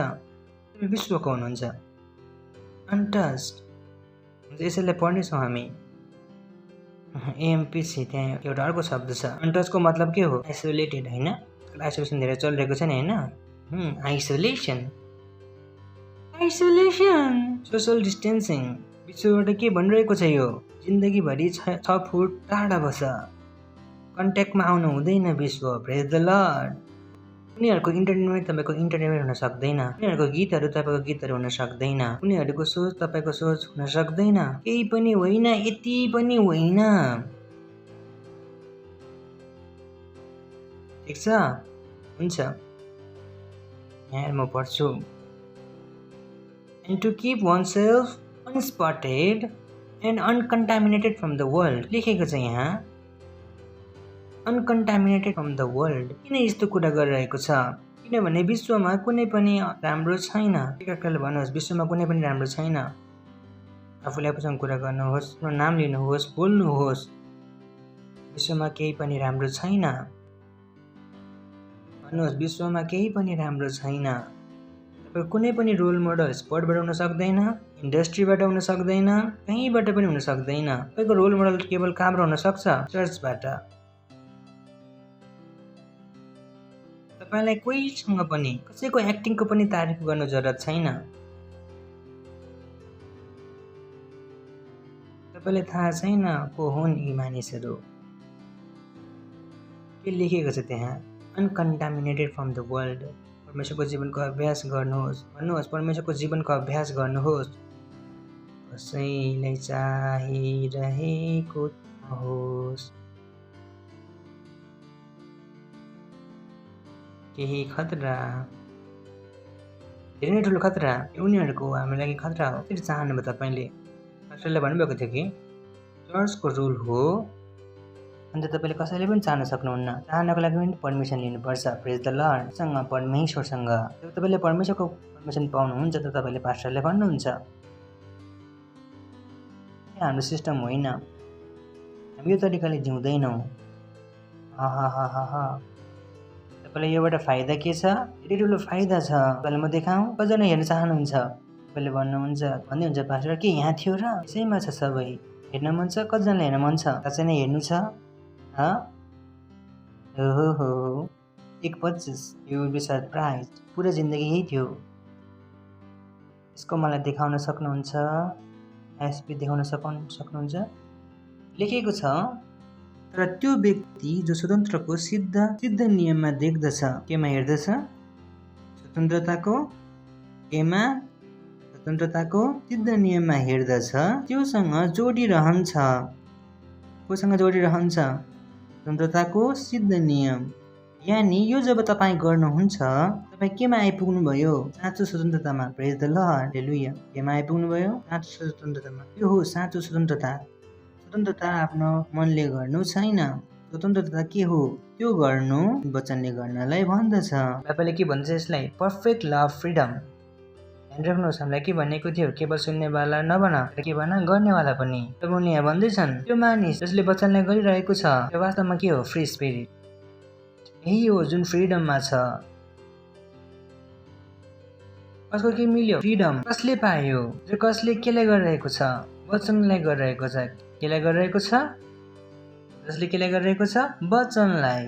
विश्वको हुनुहुन्छ। अनटच्ड। यसैलाई पढ्नेछौँ हामी। एएमपीसी त्यहाँ एउटा अर्को शब्द छ। अनटचको मतलब के हो? आइसोलेटेड, होइन? आइसोलेसन धेरै चलिरहेको छ नि, होइन? Isolation, social distancing. विश्वबाट के भनिरहेको छ? यो जिन्दगीभरि 6 फुट टाढा बस, कन्ट्याक्टमा आउनु हुँदैन विश्व। प्रेज द लर्ड। उनीहरूको इन्टरटेनमेन्ट तपाईँको इन्टरटेनमेन्ट हुन सक्दैन, उनीहरूको गीतहरू तपाईँको गीतहरू हुन सक्दैन, उनीहरूको सोच तपाईँको सोच हुन सक्दैन, केही पनि होइन, यति पनि होइन। ठिक छ? हुन्छ, यहाँ म पढ्छु। And to keep oneself unspotted and uncontaminated from the world. लेखेको छ यहाँ अनकन्टामिनेटेड फ्रम द वर्ल्ड। किन यस्तो कुरा गरिरहेको छ? किनभने विश्वमा कुनै पनि राम्रो छैन। एकअर्काले भन्नुहोस्, विश्वमा कुनै पनि राम्रो छैन। आफूले आफूसँग कुरा गर्नुहोस्, नाम लिनुहोस्, बोल्नुहोस्। विश्वमा केही पनि राम्रो छैन। भन्नुहोस्, विश्वमा केही पनि राम्रो छैन। तपाईँ कुनै पनि रोल मोडल स्पोर्टबाट हुन सक्दैन, इन्डस्ट्रीबाट हुन सक्दैन, कहीँबाट पनि हुन सक्दैन। तपाईँको रोल मोडल केवल कहाँबाट हुन सक्छ? चर्चबाट। तपाईँलाई कोहीसँग पनि कसैको एक्टिङको पनि तारिफ गर्नु जरुरत छैन। तपाईँलाई थाहा छैन को हुन् यी मानिसहरू। के लेखेको छ त्यहाँ? अनकन्टामिनेटेड फ्रम द वर्ल्ड। परमेश्वरको जीवनको अभ्यास गर्नुहोस्। भन्नुहोस् परमेश्वरको जीवनको अभ्यास गर्नुहोस्। कसैलाई चाहिरहेको होस्, केही खतरा, धेरै नै ठुलो खतरा, उनीहरूको हाम्रो लागि खतरा हो। फेरि चाहनुभयो तपाईँले? पास्टरले भन्नुभएको थियो कि चर्चको रुल हो, अन्त तपाईँले कसैले पनि चाहन सक्नुहुन्न। चाहनको लागि पनि पर्मिसन लिनुपर्छ। प्रेज द लर्ड। सँग परमेश्वरसँग जब तपाईँले परमेश्वरको पर्मिसन पाउनुहुन्छ त तपाईँले पास्टरले भन्नुहुन्छ। हाम्रो सिस्टम होइन, हामी यो तरिकाले जिउँदैनौँ। तपाईँलाई योबाट फाइदा के छ? धेरै ठुलो फाइदा छ। तपाईँलाई म देखाउँ? कतिजना हेर्न चाहनुहुन्छ? तपाईँले भन्नुहुन्छ पास्टर के यहाँ थियो र यसैमा छ सबै, हेर्न मन छ? कतिजनालाई हेर्न मन छ? साँच्चै नै हेर्नु छ? हो 1:25 यु विल बी सरप्राइज्ड। पुरा जिन्दगी यही थियो। यसको मलाई देखाउन सक्नुहुन्छ? एसपी देखाउन सक्नुहुन्छ? लेखेको छ तर त्यो व्यक्ति जो स्वतन्त्रको सिद्ध नियममा देख्दछ, केमा हेर्दछ? स्वतन्त्रताको सिद्ध नियममा हेर्दछ, त्योसँग जोडिरहन्छ। कोसँग जोडिरहन्छ? स्वतन्त्रताको सिद्ध नियम। यानि यो जब तपाईँ गर्नुहुन्छ, तपाईँ केमा आइपुग्नु भयो? साँचो स्वतन्त्रतामा। प्रेज द लर्ड। हालेलुया। केमा आइपुग्नु भयो? साँचो स्वतन्त्रतामा। यो हो साँचो स्वतन्त्रता। स्वतन्त्रता आफ्नो मनले गर्नु छैन। स्वतन्त्रता के हो? त्यो गर्नु वचनले गर्नलाई भन्दछ। तपाईँले के भन्छ यसलाई? Perfect love freedom. ध्यान राख्नुहोस्, हामीलाई के भनेको थियो? केवल सुन्नेवाला नबन, के भन? गर्नेवाला पनि। तब उनले यहाँ भन्दैछन् त्यो मानिस जसले वचनलाई गरिरहेको छ त्यो वास्तवमा के हो? Free spirit. यही हो जुन फ्रिडममा छ। कसको के मिल्यो? फ्रिडम। कसले पायो? र कसले केलाई गरिरहेको छ? वचनलाई गरिरहेको छ। केलाई गरिरहेको छ? जसले केलाई गरिरहेको छ? वचनलाई।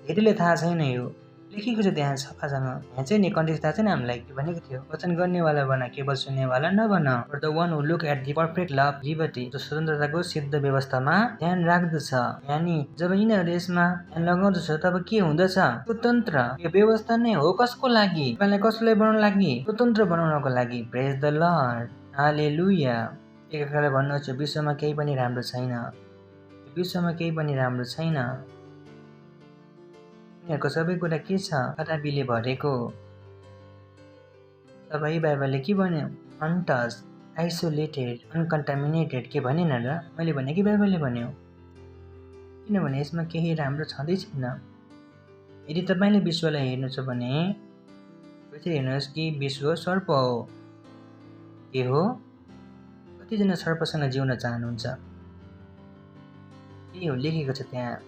धेरैले थाहा छैन यो लेखेको छ त्यहाँ सफासँग। यहाँ चाहिँ नि कन्टेक्स्ट थाहा छैन हामीलाई के भनेको थियो? वचन गर्नेवाला बना, केवल सुन्नेवाला नबन। For the one who look at the perfect love liberty, जो स्वतन्त्रताको सिद्ध व्यवस्थामा ध्यान राख्दछ। यानि जब यिनीहरू यसमा ध्यान लगाउँदछ तब के हुँदछ? स्वतन्त्र। यो व्यवस्था नै हो कसको लागि? तपाईँलाई कसलाई बनाउनको लागि? स्वतन्त्र बनाउनको लागि। प्रेज द लर्ड। हालेलुया। एकअर्कालाई भन्नुहोस् विश्वमा केही पनि राम्रो छैन। विश्वमा केही पनि राम्रो छैन। यिनीहरूको सबै कुरा के छ? खराबीले भरेको। तपाईँ बाइबलले के भन्यो? अनटच, आइसोलेटेड, अनकन्टामिनेटेड के भनेन र? मैले भने कि बाइबलले भन्यो? किनभने यसमा केही राम्रो छँदै छैन। यदि तपाईँले विश्वलाई हेर्नु छ भने यसरी हेर्नुहोस् कि विश्व सर्प हो। के हो? कतिजना सर्पसँग जिउन चाहनुहुन्छ? के हो लेखेको छ त्यहाँ?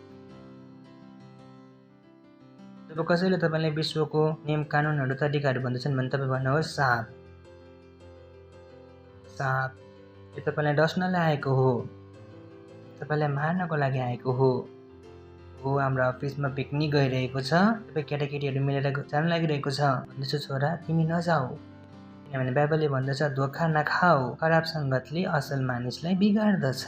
जब कसैले तपाईँलाई विश्वको नियम कानुनहरू तरिकाहरू भन्दछन् भने तपाईँ भन्नुहोस् साप। साप यो तपाईँलाई डस्नलाई आएको हो, तपाईँलाई मार्नको लागि आएको हो। हाम्रो अफिसमा पिकनिक गइरहेको छ, तपाईँ केटाकेटीहरू मिलेर जान लागिरहेको छ। भन्दैछु छोरा तिमी नजाऊ, किनभने बाइबलले भन्दछ धोका नखाऊ, खराब सङ्गतले असल मानिसलाई बिगार्दछ।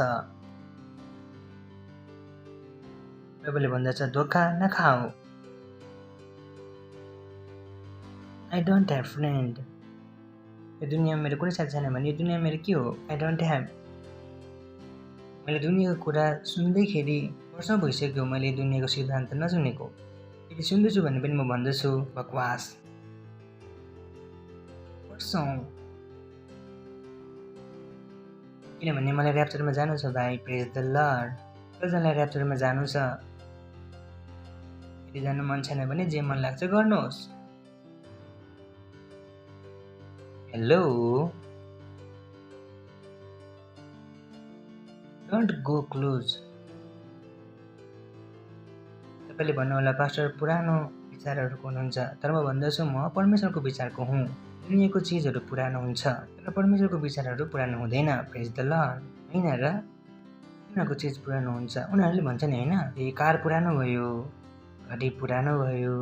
बाइबलले भन्दछ धोका नखाऊ। I don't have friend. यो दुनियाँमा मेरो कुनै साथी छैन भने यो दुनियाँ मेरो के हो? I don't have. मैले दुनियाँको कुरा सुन्दैखेरि वर्षौँ भइसक्यो मैले दुनियाँको सिद्धान्त नसुनेको। यदि सुन्दैछु भने पनि म भन्दछु बकवास। वर्षौँ। किनभने मलाई ऱ्याप्चरमा जानु छ भाइ। प्रेज द लर्ड। कतिजनालाई ऱ्याप्चरमा जानु छ? यदि जानु मन छैन भने जे मन लाग्छ गर्नुहोस्। Hello, don't go close. तपाईँले भन्नुहोला पास्टर पुरानो विचारहरूको हुनुहुन्छ, तर म भन्दछु म परमेश्वरको विचारको हुँ। दुनियाँको चिजहरू पुरानो हुन्छ तर परमेश्वरको विचारहरू पुरानो हुँदैन। प्रेज द लर्ड। होइन र? उनीहरूको चिज पुरानो हुन्छ। उनीहरूले भन्छ नि होइन, ए कार पुरानो भयो, घडी पुरानो भयो,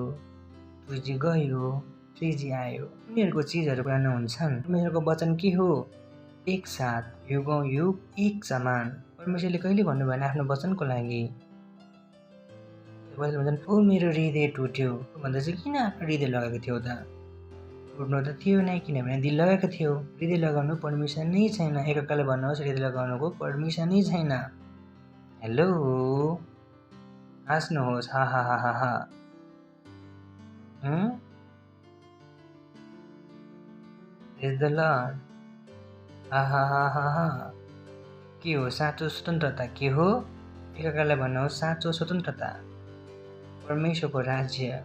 2G गयो, 3G आयो। उनीहरूको चिजहरू पुरानो हुन्छन्। परमेश्वरको वचन के हो? एक साथ युगौँ युग एक समान। परमेश्वरले कहिले भन्नु भएन आफ्नो वचनको लागि। भन्छन् ओ मेरो हृदय टुट्यो भन्दा चाहिँ किन आफ्नो हृदय लगाएको थियो त? टुट्नु त थियो नै, किनभने दिल लगाएको थियो। हृदय लगाउनु पर्मिसन नै छैन। एकअर्काले भन्नुहोस् हृदय लगाउनुको पर्मिसन नै छैन। हेलो, हाँस्नुहोस्, हा हा हा हा हा। Praise the Lord. हा हा हा हा हा। के हो साँचो स्वतन्त्रता? के हो? एकअर्कालाई भन्नुहोस् साँचो स्वतन्त्रता। परमेश्वरको राज्य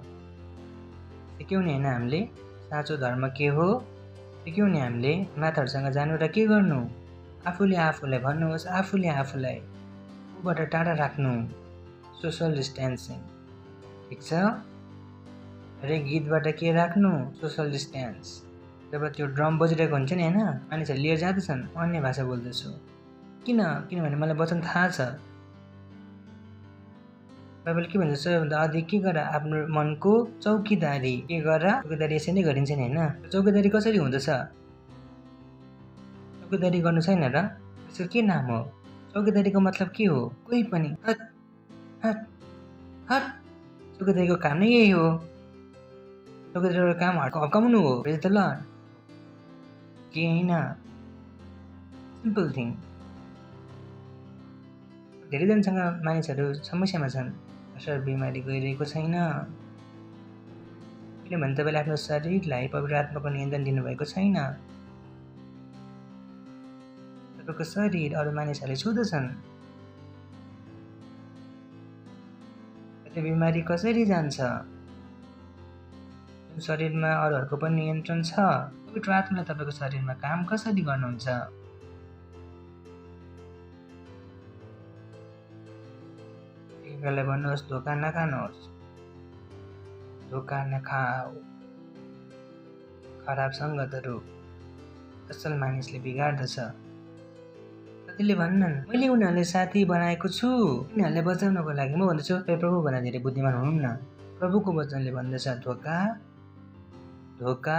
सिक्यौँ नि होइन हामीले? साँचो धर्म के हो सिक्यौँ नि हामीले? माताहरूसँग जानु र के गर्नु? आफूले आफूलाई भन्नुहोस्, आफूले आफूलाई ऊबाट टाढा राख्नु, सोसल डिस्टेन्सिङ। ठिक छ? हरेक गीतबाट के राख्नु? Social distance. जब त्यो ड्रम बजिरहेको हुन्छ नि होइन, मानिसहरू लिएर जाँदैछन्, अन्य भाषा बोल्दैछु। किनभने मलाई वचन थाहा छ। बाइबल के भन्छ? सबैभन्दा अधिक के गर? आफ्नो मनको चौकीदारी। के गर? चौकीदारी यसरी नै गरिन्छ नि होइन? चौकीदारी कसरी हुँदछ? चौकीदारी गर्नु छैन र? यसको के नाम हो? चौकीदारीको मतलब के हो? कोही पनि हट हट हट। चौकीदारीको काम नै यही हो। चौकीदारीको काम हप्काउनु हो। Praise the lord. के होइन? Simple thing. धेरैजनासँग मानिसहरू समस्यामा छन्। असर बिमारी गइरहेको छैन किनभने तपाईँले आफ्नो शरीरलाई पवित्र आत्माको नियन्त्रण दिनुभएको छैन। तपाईँको शरीर अरू मानिसहरूले छुँदछन्। त्यो बिमारी कसरी जान्छ? शरीरमा अरूहरूको पनि नियन्त्रण छ। पवित्र आत्माले तपाईँको शरीरमा काम कसरी गर्नुहुन्छ? एकअर्कालाई भन्नुहोस् धोका नखानुहोस्, धोका नखाऊ। खराब सङ्गतहरू असल मानिसले बिगार्दछ। कतिले भन्छन् मैले उनीहरूलाई साथी बनाएको छु उनीहरूलाई बचाउनको लागि। म भन्दछु प्रभु भन्दा धेरै बुद्धिमान हुनुहुन्न। प्रभुको वचनले भन्दछ धोका धोका।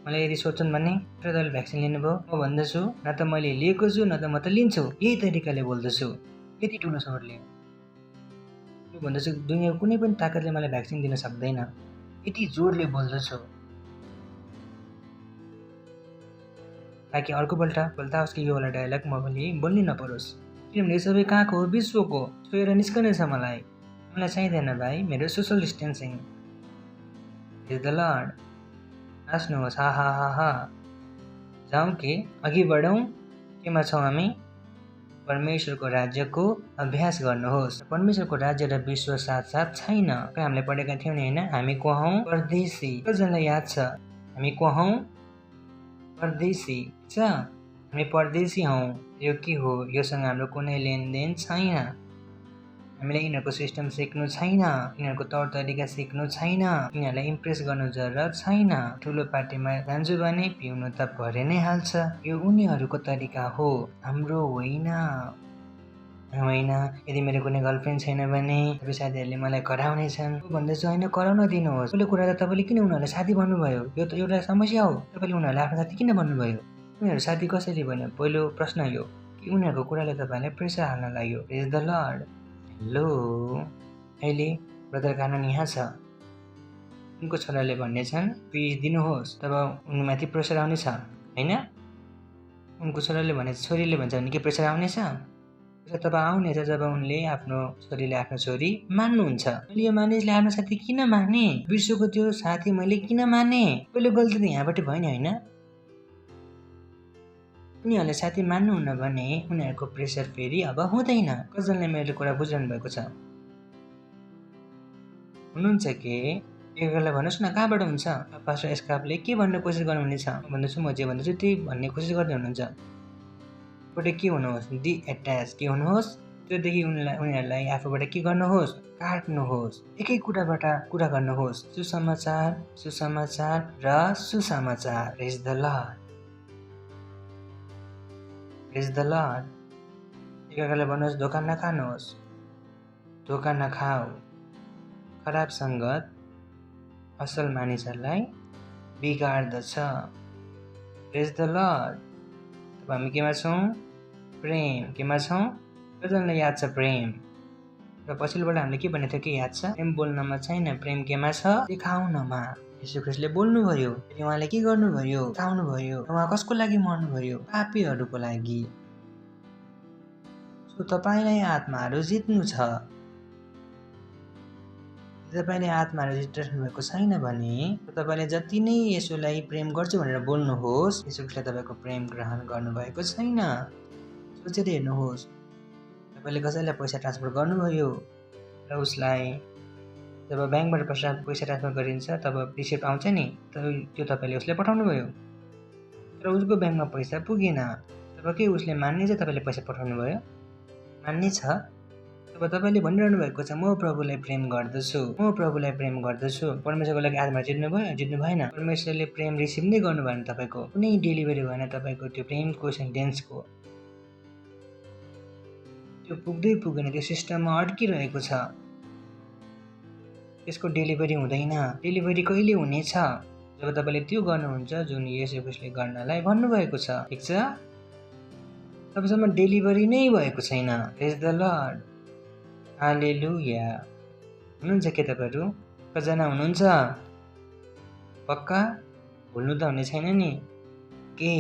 मलाई यदि सोध्छन् भने तपाईँले भ्याक्सिन लिनुभयो? म भन्दछु न त मैले लिएको छु न त म त लिन्छु। यही तरिकाले बोल्दछु। यति ठुलो स्वरले म भन्दछु दुनियाँको कुनै पनि ताकतले मलाई भ्याक्सिन दिन सक्दैन। यति जोडले बोल्दछु ताकि अर्कोपल्ट बोल्दाओस् कि यो वाला डायलग म पनि बोल्नै नपरोस्। किनभने यो सबै कहाँको हो? विश्वको। छोएर निस्कने छ मलाई चाहिँदैन भाइ। मेरो social distancing. Is the lord. हाँस्नुहोस्, हा हा हा हा। जाउँ कि अघि बढौँ? केमा छौँ हामी? परमेश्वरको राज्यको अभ्यास गर्नुहोस्। परमेश्वरको राज्य र विश्व साथ छैन। हामीले पढेका थियौँ नि होइन? हामी को हौँ? परदेशी। कसैलाई याद छ हामी को हौँ? परदेशी छ। हामी परदेशी हौँ। यो के हो? योसँग हाम्रो कुनै लेनदेन छैन। हामीले यिनीहरूको सिस्टम सिक्नु छैन, यिनीहरूको तौर तरिका सिक्नु छैन, यिनीहरूलाई इम्प्रेस गर्नु जरुरत छैन। ठुलो पार्टीमा जान्छु भने पिउनु त परे नै हाल्छ। यो उनीहरूको तरिका हो, हाम्रो होइन। यदि मेरो कुनै गर्लफ्रेन्ड छैन भने तपाईँ साथीहरूले मलाई कराउने छन्। भन्दैछु होइन, कराउन दिनुहोस्। पहिलो कुरा त तपाईँले किन उनीहरूलाई साथी भन्नुभयो? यो त एउटा समस्या हो। तपाईँले उनीहरूलाई आफ्नो साथी किन भन्नुभयो? उनीहरू साथी कसरी भन्यो? पहिलो प्रश्न यो कि उनीहरूको कुराले तपाईँलाई प्रेसर हाल्न लाग्यो। प्रेज द लर्ड। हेलो, अहिले ब्रदर कानन यहाँ छ। उनको छोराले भन्ने छन् पिस दिनुहोस्, तब उनीमाथि प्रेसर आउनेछ होइन? उनको छोराले भने छोरीले भन्छ भने के प्रेसर आउनेछ? तब आउनेछ जब उनले आफ्नो छोरीले आफ्नो छोरी मान्नुहुन्छ। मैले यो मानिसले आफ्नो साथी किन माने? विश्वको त्यो साथी मैले किन माने? पहिलो गल्ती त यहाँबाट भयो नि होइन? उनीहरूले साथी मान्नुहुन्न भने उनीहरूको प्रेसर फेरि अब हुँदैन। कसैले मेरो कुरा बुझ्नु भएको छ हुनुहुन्छ कि? एकअर्कालाई भन्नुहोस् न कहाँबाट हुन्छ? पास्टर एस्कापले के भन्ने कोसिस गर्नुहुनेछ? भन्दैछु म जे भन्दैछु त्यही भन्ने कोसिस गर्दै हुनुहुन्छ। बाट के हुनुहोस्? डिएट्याच के हुनुहोस्? त्योदेखि उनीहरूलाई आफूबाट के गर्नुहोस्? काट्नुहोस्। एकै कुराबाट कुरा गर्नुहोस्। सुसमाचार र सुसमाचार। Praise the lord. Praise the lord. एकअर्कालाई भन्नुहोस् धोका नखानुहोस्, धोका नखाऊ। खराब सङ्गत असल मानिसहरूलाई बिगार्दछ। प्रेज द लर्ड। अब हामी केमा छौँ? प्रेम। केमा छौँ? कतिजनालाई याद छ प्रेम? र पछिल्लोबाट हामीले के भनेको थियो कि याद छ? प्रेम बोल्नमा छैन, प्रेम केमा छ? देखाउनमा। यीशु ख्रीष्टले बोल्नुभयो, फेरि उहाँले के गर्नुभयो? देखाउनुभयो। उहाँ कसको लागि मर्नुभयो? पापीहरूको लागि। सो तपाईँलाई आत्माहरू जित्नु छ। तपाईँले आत्माहरू जित्नु भएको छैन भने तपाईँले जति नै यसोलाई प्रेम गर्छु भनेर बोल्नुहोस्, यीशु ख्रीष्टले तपाईँको प्रेम ग्रहण गर्नुभएको छैन। सोचेर हेर्नुहोस्, तपाईँले कसैलाई पैसा ट्रान्सफर गर्नुभयो र उसलाई जब ब्याङ्कबाट पैसा ट्रान्सफर गरिन्छ तब रिसिप्ट आउँछ नि, त्यो तपाईँले उसलाई पठाउनु भयो, तर उसको ब्याङ्कमा पैसा पुगेन। तब के उसले मान्ने चाहिँ तपाईँले पैसा पठाउनु भयो? मान्ने छ? तब तपाईँले भनिरहनु भएको छ म प्रभुलाई प्रेम गर्दछु, म प्रभुलाई प्रेम गर्दछु। परमेश्वरको लागि आत्मा जित्नु भयो? जित्नु भएन। परमेश्वरले प्रेम रिसिभ नै गर्नु भएन, तपाईँको कुनै डेलिभरी भएन। तपाईँको त्यो प्रेमको सेन्टेन्सको त्यो पुग्दै पुगेन, त्यो सिस्टममा अड्किरहेको छ, त्यसको डेलिभरी हुँदैन। डेलिभरी कहिले हुनेछ? जब तपाईँले त्यो गर्नुहुन्छ जुन येशू ख्रीष्टले गर्नलाई भन्नुभएको छ। ठिक छ? तबसम्म डेलिभरी नै भएको छैन। प्रेज द लर्ड। हालेलुया। हुनुहुन्छ के तपाईँहरू? कतिजना हुनुहुन्छ? पक्का? भुल्नु त हुने छैन नि? के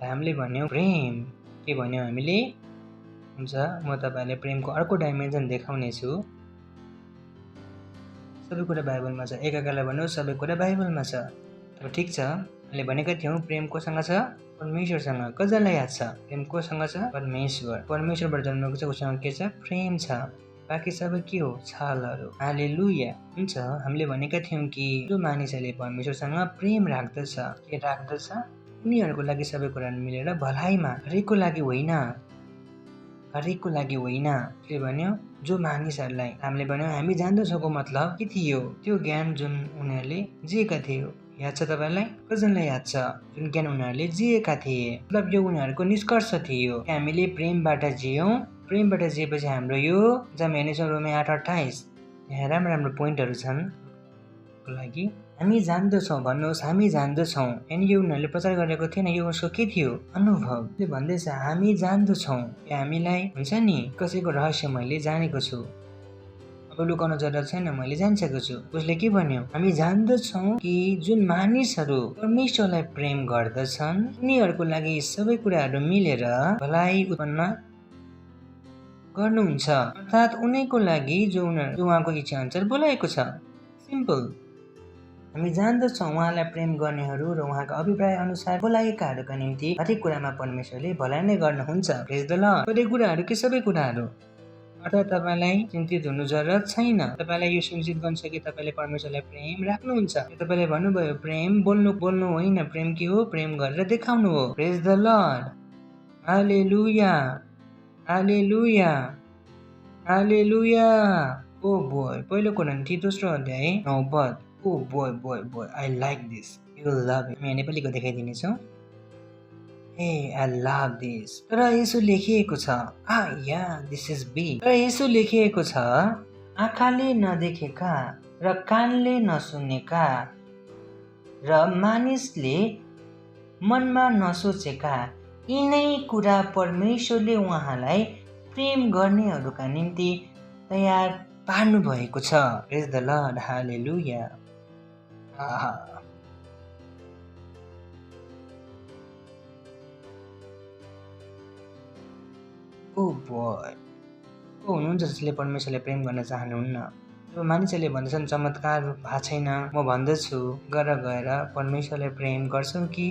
हामीले भन्यौँ प्रेम, के भन्यौँ हामीले? हुन्छ, म तपाईँलाई प्रेमको अर्को डाइमेन्सन देखाउने छु। सबै कुरा बाइबलमा छ। एकअर्कालाई भन्नुहोस् सबै कुरा बाइबलमा छ। अब ठिक छ, हामीले भनेका थियौँ प्रेम कोसँग छ? परमेश्वरसँग। कतिजनालाई याद छ? प्रेम कोसँग छ? परमेश्वर। परमेश्वरबाट जन्मेको छ, उसँग के छ? प्रेम छ। बाँकी सबै के हो? छलहरू। हालेलुया। हुन्छ, हामीले भनेका थियौँ कि जो मानिसहरूले परमेश्वरसँग प्रेम राख्दछ, के राख्दछ? उनीहरूको लागि सबै कुरा मिलेर भलाइमा, हरेकको लागि होइन, हरेकको लागि होइन। के भन्यो? जो मानिसहरूलाई हामीले भन्यौँ हामी जान्दछौँ को मतलब के थियो? त्यो ज्ञान जुन उनीहरूले जिएका थियो। याद छ तपाईँलाई? कतिजनालाई याद छ? जुन ज्ञान उनीहरूले जिएका थिए, मतलब यो उनीहरूको निष्कर्ष थियो कि हामीले प्रेमबाट जियौँ। प्रेमबाट जिएपछि हाम्रो यो जब हेर्नेछौँ रोमी 8:28, यहाँ राम्रो राम्रो पोइन्टहरू छन् को लागि। हामी जान्दछौँ भन्नुहोस्, हामी जान्दछौँ। अनि यो उनीहरूले प्रचार गरेको थिएन, यो उसको के थियो? अनुभव। त्यो भन्दैछ हामी जान्दछौँ, हामीलाई हुन्छ नि कसैको रहस्य मैले जानेको छु, अब लुकाउन जरुरत छैन, मैले जानिसकेको छु। उसले के भन्यो? हामी जान्दछौँ कि जुन मानिसहरू परमेश्वरलाई प्रेम गर्दछन् उनीहरूको लागि सबै कुराहरू मिलेर भलाइ उत्पन्न गर्नुहुन्छ, अर्थात् उनीको लागि जो उहाँको इच्छा अनुसार बोलाएको छ। सिम्पल। हामी जान्दछौँ उहाँलाई प्रेम गर्नेहरू र उहाँको अभिप्राय अनुसार बोलाएकाहरूका निम्ति हरेक कुरामा परमेश्वरले भलाइ नै गर्नुहुन्छ। प्रेज द लर्ड। हरेक कुराहरू के? सबै कुराहरू। अर्थात् तपाईँलाई चिन्तित हुनु जरुरत छैन। तपाईँलाई यो सुनिश्चित गर्नु छ कि तपाईँले परमेश्वरलाई प्रेम राख्नुहुन्छ। तपाईँले भन्नुभयो प्रेम बोल्नु होइन, प्रेम के हो? प्रेम गरेर देखाउनु हो। Praise the lord. Hallelujah, hallelujah, hallelujah. Oh boy, पहिलो कोरिन्थी 2:9। Oh boy, I like this. You love it. मैं नेपालीको देखाइदिनेछु। Hey, I love this. तर यसो लेखिएको छ, this is big. तर यसो लेखिएको छ, आँखाले नदेखेका र कानले नसुनेका र मानिसले मनमा नसोचेका यिनै कुरा परमेश्वरले उहाँलाई प्रेम गर्नेहरूका निम्ति तयार पार्नु भएको छ। Praise the lord. Hallelujah. Oh boy, को हुनुहुन्छ जसले परमेश्वरले प्रेम गर्न चाहनुहुन्न? जब मानिसहरूले भन्दछन् चमत्कार भएको छैन, म भन्दछु गर गएर परमेश्वरले प्रेम गर्छौ कि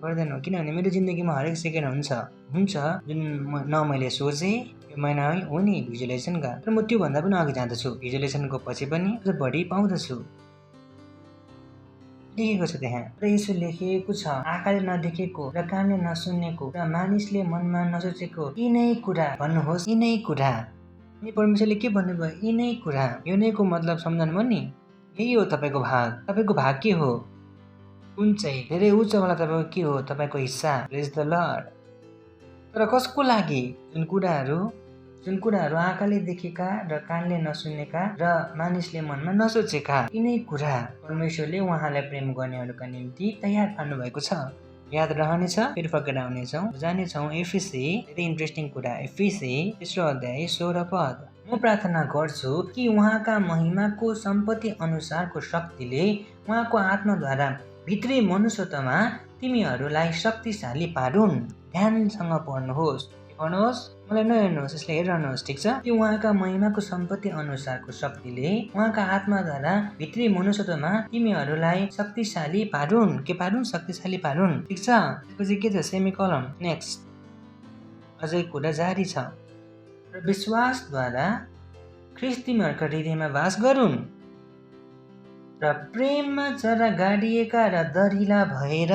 गर्दैनौ? किनभने मेरो जिन्दगीमा हरेक सेकेन्ड हुन्छ जुन न मैले सोचेँ यो महिना हो नि भिजुअलाइजेसनका, तर म त्योभन्दा पनि अघि जाँदछु। भिजुअलाइजेसनको पछि पनि अझ बढी पाउँदछु। लेखेको छ त्यहाँ। र यसो लेखिएको छ, आँखाले नदेखेको र कानले नसुनेको र मानिसले मनमा नसोचेको यिनै कुरा। भन्नुहोस् यिनै कुरा। अनि परमेश्वरले के भन्नुभयो? यिनै कुरा। यो नैको मतलब सम्झनु भयो नि? यही हो तपाईँको भाग। तपाईँको भाग के हो? कुन चाहिँ धेरै उच्चवाला तपाईँको के हो, तपाईँको हिस्सा। प्रेज द लर्ड। तर कसको लागि? जुन कुराहरू आँखाले देखेका र कानले नसुनेका र मानिसले मनमा नसोचेका, यिनै कुरा परमेश्वरले उहाँलाई प्रेम गर्नेहरूका निम्ति तयार पार्नु भएको छ। याद रहनेछ, फेरि फर्केर आउनेछौँ, जानेछौँ एफिसी, धेरै इन्ट्रेस्टिङ कुरा। एफिसी 3 अध्याय 16 पद। म प्रार्थना गर्छु कि उहाँका महिमाको सम्पत्ति अनुसारको शक्तिले उहाँको आत्माद्वारा भित्री मनुष्यत्वमा तिमीहरूलाई शक्तिशाली पारुन्। ध्यानसँग पढ्नुहोस्, मलाई नहेर्नुहोस्, यसले हेरिरहनुहोस्, ठिक छ। कि उहाँका महिमाको सम्पत्ति अनुसारको शक्तिले उहाँका आत्माद्वारा भित्री मनुष्यत्वमा तिमीहरूलाई शक्तिशाली पारुन्। के पारुन्? शक्तिशाली पारुन्, ठिक छ। त्यसपछि के छ? सेमिकोलन। नेक्स्ट अझै कुरा जारी छ। र विश्वासद्वारा ख्रीष्ट तिमीहरूका हृदयमा वास गरून् र प्रेममा जरा गाडिएका र दरिला भएर।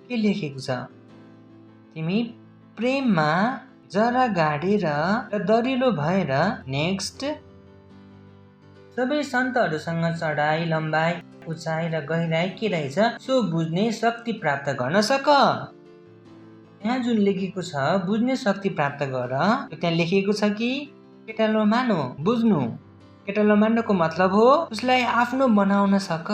के लेखेको छ? तिमी प्रेममा जरा गाडेर र दरिलो भएर। नेक्स्ट, सबै सन्तहरूसँग चढाइ, लम्बाइ, उचाइ र गहिराइ के रहेछ सो बुझ्ने शक्ति प्राप्त गर्न सक। यहाँ जुन लेखेको छ बुझ्ने शक्ति प्राप्त गर, त्यहाँ लेखिएको छ कि केटालो मानो, बुझ्नु। केटालो मान्नुको मतलब हो उसलाई आफ्नो बनाउन सक।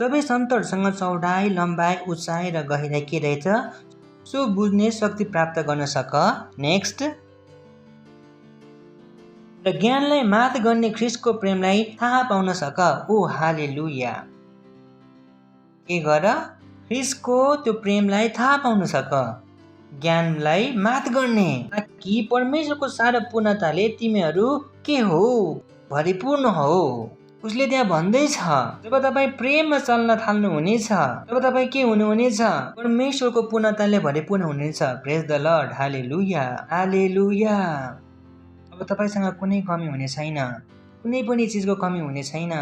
सबै सन्तहरूसँग चौडाइ, लम्बाइ, उचाइ र गहिराइ के रहेछ सो बुझ्ने शक्ति प्राप्त गर्न सक। नेक्स्ट, र ज्ञानलाई मात गर्ने ख्रीष्टको प्रेमलाई थाहा पाउन सक। ओ हालेलुया। के गर? ख्रीष्टको त्यो प्रेमलाई थाहा पाउन सक, ज्ञानलाई मात गर्ने, ताकि परमेश्वरको सारा पूर्णताले तिमीहरू के हो? भरिपूर्ण हो। उसले त्यहाँ भन्दैछ जब तपाईँ प्रेममा चल्न थाल्नुहुनेछ तब तपाईँ के हुनुहुनेछ? परमेश्वरको पूर्णताले भरिपूर्ण हुनेछ। प्रेज द लर्ड। हालेलुया, हालेलुया। अब तपाईँसँग कुनै कमी हुने छैन, कुनै पनि चिजको कमी हुने छैन,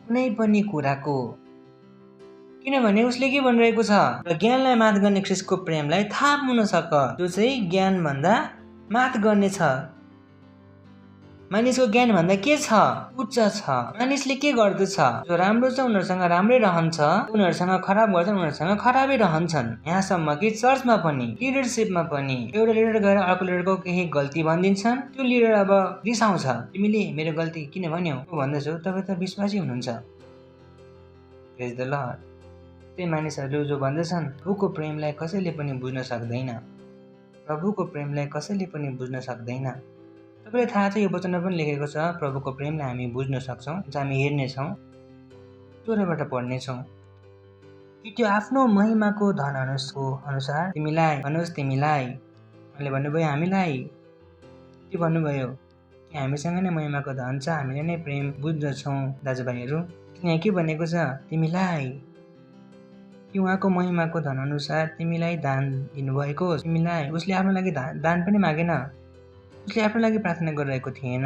कुनै पनि कुराको। किनभने उसले के भनिरहेको छ? र ज्ञानलाई मात गर्ने ख्रीष्टको प्रेमलाई थाहा पाउन सक, जो चाहिँ ज्ञान भन्दा मात गर्ने छ। मानिसको ज्ञान भन्दा के छ? उच्च छ। मानिसले के गर्दछ? जो राम्रो छ उनीहरूसँग राम्रै रहन्छ, उनीहरूसँग खराब गर्छ उनीहरूसँग खराबै रहन्छन्। यहाँसम्म कि चर्चमा पनि, लिडरसिपमा पनि एउटा लिडर गएर अर्को लिडरको केही गल्ती भनिदिन्छन्, त्यो लिडर अब रिसाउँछ, तिमीले मेरो गल्ती किन भन्यौ भन्दैछौ, तपाईँ त विश्वासी हुनुहुन्छ। प्रेज द लर्ड। त्यही मानिसहरू जो भन्दछन् प्रभुको प्रेमलाई कसैले पनि बुझ्न सक्दैन, प्रभुको प्रेमलाई कसैले पनि बुझ्न सक्दैन। तपाईँलाई थाहा छ यो वचनमा पनि लेखेको छ प्रभुको प्रेमलाई हामी बुझ्न सक्छौँ, हामी हेर्नेछौँ, 16बाट पढ्नेछौँ कि त्यो आफ्नो महिमाको धन अनुसार तिमीलाई, भन्नुहोस् तिमीलाई, उहाँले भन्नुभयो हामीलाई, के भन्नुभयो कि हामीसँग नै महिमाको धन छ, हामीले नै प्रेम बुझ्दछौँ दाजुभाइहरू। यहाँ के भनेको छ? तिमीलाई, कि उहाँको महिमाको धन अनुसार तिमीलाई दान दिनुभएको, तिमीलाई। उसले आफ्नो लागि दान पनि मागेन, उसले आफ्नो लागि प्रार्थना गरिरहेको थिएन,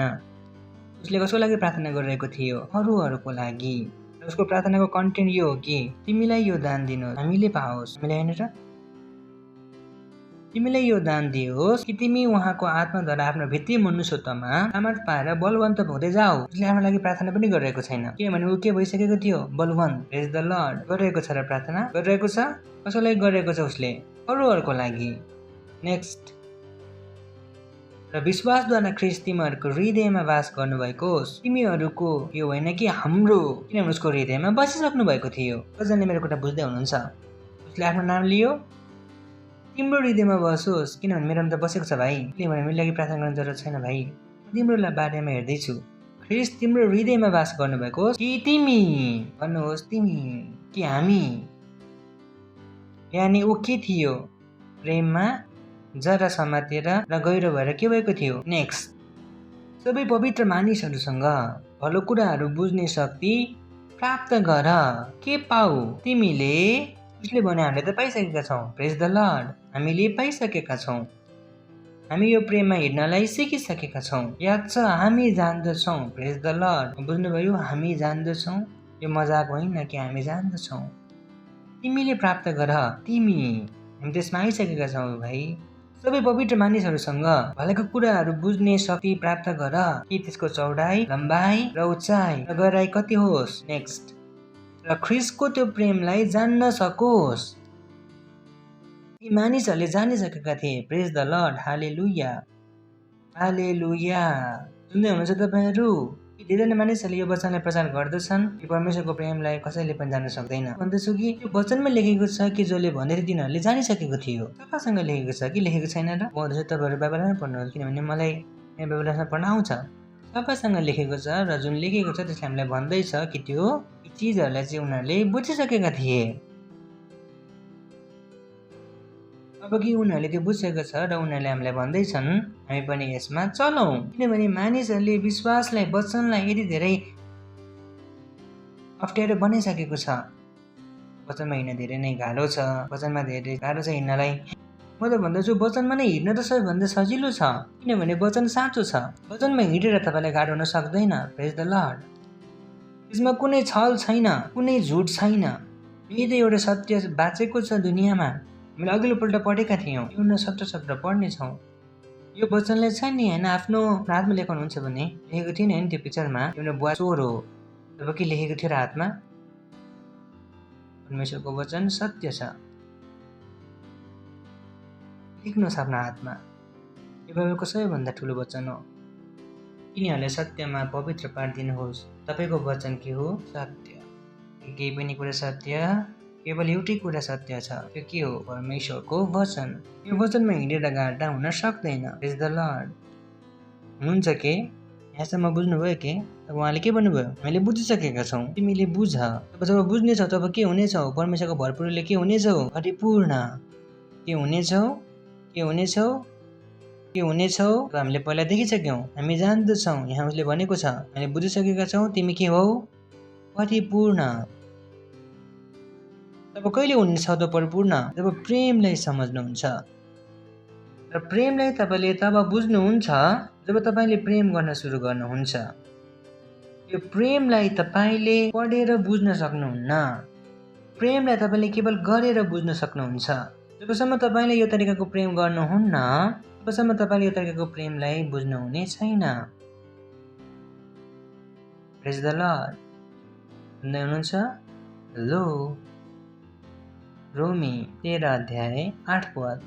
उसले कसको लागि प्रार्थना गरिरहेको थियो? अरूहरूको लागि। उसको प्रार्थनाको कन्टेन्ट यो हो कि तिमीलाई यो दान दिनुहोस्, हामीले पाओस्, हामीले होइन र? तिमीलाई यो दान दियोस् कि तिमी उहाँको आत्माद्वारा आफ्नो भित्री मनुष्यत्वमा सामर्थ पाएर बलवन्त हुँदै जाऊ। उसले आफ्नो लागि प्रार्थना पनि गरिरहेको छैन, किनभने ऊ के भइसकेको थियो? बलवन्त। प्रेज द लर्ड। गरिरहेको छ र प्रार्थना गरिरहेको छ। कसको लागि गरिरहेको छ? उसले अरूहरूको लागि। नेक्स्ट, र विश्वासद्वारा ख्रीष्ट तिमीहरूको हृदयमा वास गर्नुभएको होस्। तिमीहरूको यो होइन कि हाम्रो, किनभने उसको हृदयमा बसिसक्नु भएको थियो। कतिजनाले मेरो कुरा बुझ्दै हुनुहुन्छ? उसले आफ्नो नाम लियो, तिम्रो हृदयमा बसोस्, किनभने मेरोमा त बसेको छ भाइ, किनभने मेरो लागि प्रार्थना गर्न जरुरत छैन भाइ, तिम्रो बारेमा हेर्दैछु। ख्रीष्ट तिम्रो हृदयमा वास गर्नुभएको होस् कि तिमी, भन्नुहोस् तिमी कि हामी। यानि ऊ के थियो? प्रेममा जरा समातेर र गहिरो भएर के भएको थियो? नेक्स्ट, सबै पवित्र मानिसहरूसँग भलो कुराहरू बुझ्ने शक्ति प्राप्त गर। के पाऊ? तिमीले, उसले भने हामीले त पाइसकेका छौँ। प्रेज द लर्ड। हामीले पाइसकेका छौँ, हामी यो प्रेममा हिँड्नलाई सिकिसकेका छौँ। याद छ हामी जान्दछौँ। प्रेज द लर्ड। बुझ्नुभयो? हामी जान्दछौँ, यो मजाक होइन कि हामी जान्दछौँ। तिमीले प्राप्त गर, तिमी, हामी त्यसमा आइसकेका छौँ भाइ। सबै पवित्र मानिसहरूसँग भलाको कुराहरू बुझ्ने शक्ति प्राप्त गर कि त्यसको चौडाइ, लम्बाइ र उचाइ र गहराइ कति होस्। नेक्स्ट, र ख्रिस्टको त्यो प्रेमलाई जान्न सकोस्। यी मानिसहरूले जानिसकेका थिए। प्रेज द लर्ड, हालेलुया, हालेलुया। सुन्दै हुनुहुन्छ तपाईँहरू? धेरै मानिसहरूले यो वचनलाई प्रचार गर्दछन् कि परमेश्वरको प्रेमलाई कसैले पनि जान्न सक्दैन। भन्दछु कि यो वचनमा लेखेको छ कि जसले भन्दै थियो तिनीहरूले जानिसकेको थियो। सफासँग लेखेको छ कि लेखेको छैन र? भन्दैछु तपाईँहरू बाइबलमै पढ्नुहोस्, किनभने मलाई यहाँ बाइबलमा पढ्न आउँछ। सफासँग लेखेको छ र जुन लेखेको छ त्यसले हामीलाई भन्दैछ कि त्यो चिजहरूलाई चाहिँ उनीहरूले बुझिसकेका थिए। अब कि उनीहरूले त्यो बुझेको छ र उनीहरूले हामीलाई भन्दैछन् हामी पनि यसमा चलौँ, किनभने मानिसहरूले विश्वासलाई, वचनलाई यति धेरै अप्ठ्यारो बनाइसकेको छ। वचनमा हिँड्न धेरै नै गाह्रो छ, वचनमा धेरै गाह्रो छ हिँड्नलाई। म त भन्दछु वचनमा नै हिँड्न त सबैभन्दा सजिलो छ, किनभने वचन साँचो छ। वचनमा हिँडेर तपाईँलाई गाह्रो हुन सक्दैन। प्रेज द लर्ड। त्यसमा कुनै छल छैन, कुनै झुट छैन। यही त एउटा सत्य बाँचेको छ दुनियाँमा। हामीले अघिल्लोपल्ट पढेका थियौँ, 17 पढ्नेछौँ। यो वचनले छ नि होइन, आफ्नो हातमा लेखाउनुहुन्छ भने लेखेको थिएन होइन त्यो पिक्चरमा, एउटा बुवा चोर हो, तब के लेखेको थियो र हातमा? परमेश्वरको वचन सत्य छ, लेख्नुहोस् आफ्नो हातमा। यो बाइबलको सबैभन्दा ठुलो वचन हो। तिनीहरूलाई सत्यमा पवित्र पारिदिनुहोस्। तपाईँको वचन के हो? सत्य। केही पनि कुरा सत्य, केवल एउटै कुरा सत्य छ, त्यो के हो? परमेश्वरको वचन। यो वचनमा हिँडेर गाड्दा हुन सक्दैन। प्रेज द लर्ड। हुन्छ के? यहाँसम्म बुझ्नुभयो के? अब उहाँले के भन्नुभयो? हामीले बुझिसकेका छौँ। तिमीले बुझ। तब जब बुझ्नेछौ तब के हुनेछौ? परमेश्वरको भरपुरले के हुनेछौ? परिपूर्ण। के हुनेछौ? के हुनेछौ? के हुनेछौ? हामीले पहिला देखिसक्यौँ, हामी जान्दछौँ। यहाँ उसले भनेको छ, हामीले बुझिसकेका छौँ, तिमी के हौ? परिपूर्ण। तब कहिले हुनेछ त परिपूर्ण? जब प्रेमलाई सम्झ्नुहुन्छ। र प्रेमलाई तपाईँले तब बुझ्नुहुन्छ जब तपाईँले प्रेम गर्न सुरु गर्नुहुन्छ। यो प्रेमलाई तपाईँले पढेर बुझ्न सक्नुहुन्न। प्रेमलाई तपाईँले केवल गरेर बुझ्न सक्नुहुन्छ। जबसम्म तपाईँले यो तरिकाको प्रेम गर्नुहुन्न तबसम्म तपाईँले यो तरिकाको प्रेमलाई बुझ्नुहुने छैन। प्रेज द लर्ड। सुन्दै हुनुहुन्छ? हेलो। रोमी 13:8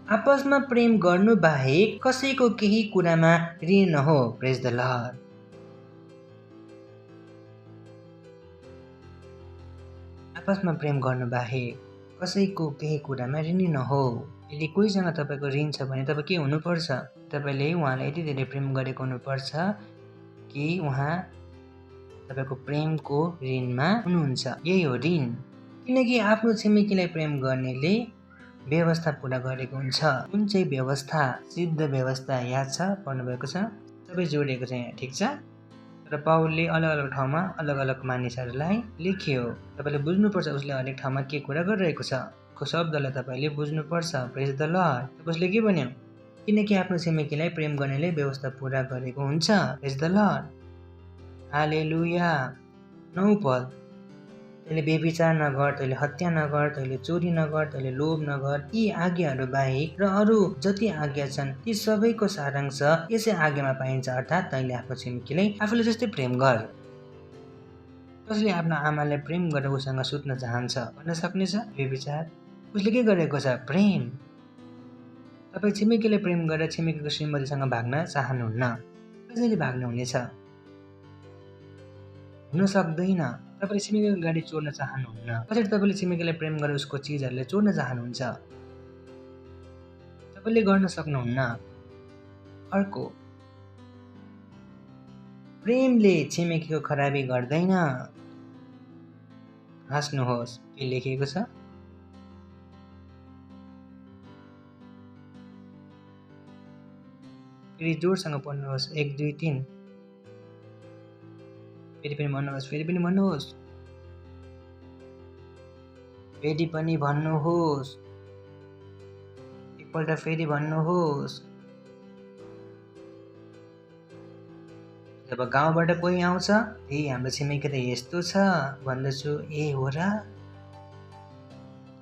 आपसमा प्रेम गर्नु बाहेक कसैको केही कुरामा ऋण नहो। प्रेज द लर्ड। आपसमा प्रेम गर्नु बाहेक कसैको केही कुरामा ऋणी नहो। यदि कोहीसँग तपाईँको ऋण छ भने तपाईँ के हुनुपर्छ? तपाईँले उहाँलाई यति धेरै प्रेम गरेको हुनुपर्छ कि उहाँ तपाईँको प्रेमको ऋणमा हुनुहुन्छ। यही हो ऋण। किनकि आफ्नो छिमेकीलाई प्रेम गर्नेले व्यवस्था पुरा गरेको हुन्छ। कुन चाहिँ व्यवस्था? सिद्ध व्यवस्था याद छ? पढ्नुभएको छ? सबै जोडिएको छ यहाँ, ठिक छ? र पाउलले अलग अलग ठाउँमा अलग अलग मानिसहरूलाई लेख्यो। तपाईँले बुझ्नुपर्छ उसले हरेक ठाउँमा के कुरा गरिरहेको छ। को शब्दलाई तपाईँले बुझ्नुपर्छ। प्रेज द लर्ड। उसले के भन्यो? किनकि आफ्नो छिमेकीलाई प्रेम गर्नेले व्यवस्था पुरा गरेको हुन्छ। प्रेज द लर्ड। हालेलुया। 9 तैँले व्यभिचार नगर, तैँले हत्या नगर, तैँले चोरी नगर, तैँले लोभ नगर। यी आज्ञाहरू बाहेक र अरू जति आज्ञा छन् ती सबैको सारांश यसै आज्ञामा पाइन्छ, अर्थात् तैँले आफ्नो छिमेकीलाई आफूले जस्तै प्रेम गर। कसले आफ्नो आमालाई प्रेम गरेर उसँग सुत्न चाहन्छ भन्न सक्नेछ? व्यभिचार। उसले के गरेको छ? प्रेम। तपाईँ छिमेकीलाई प्रेम गरेर छिमेकीको श्रीमतीसँग भाग्न चाहनुहुन्न, कसैले भाग्नुहुनेछ? हुन सक्दैन। तपाईँले छिमेकीको गाडी चोर्न चाहनुहुन्न, कसरी तपाईँले छिमेकीलाई प्रेम गरेर उसको चिजहरूलाई चोर्न चाहनुहुन्छ? तपाईँले गर्न सक्नुहुन्न। अर्को, प्रेमले छिमेकीको खराबी गर्दैन। हाँस्नुहोस्, के लेखिएको छ? फेरि जोडसँग पढ्नुहोस्। 1 2 3 फेरि पनि भन्नुहोस्, फेरि पनि भन्नुहोस्, फेरि पनि भन्नुहोस्, एकपल्ट फेरि भन्नुहोस्। जब गाउँबाट कोही आउँछ, ए हाम्रो छिमेकी त यस्तो छ भन्दछु, ए हो र?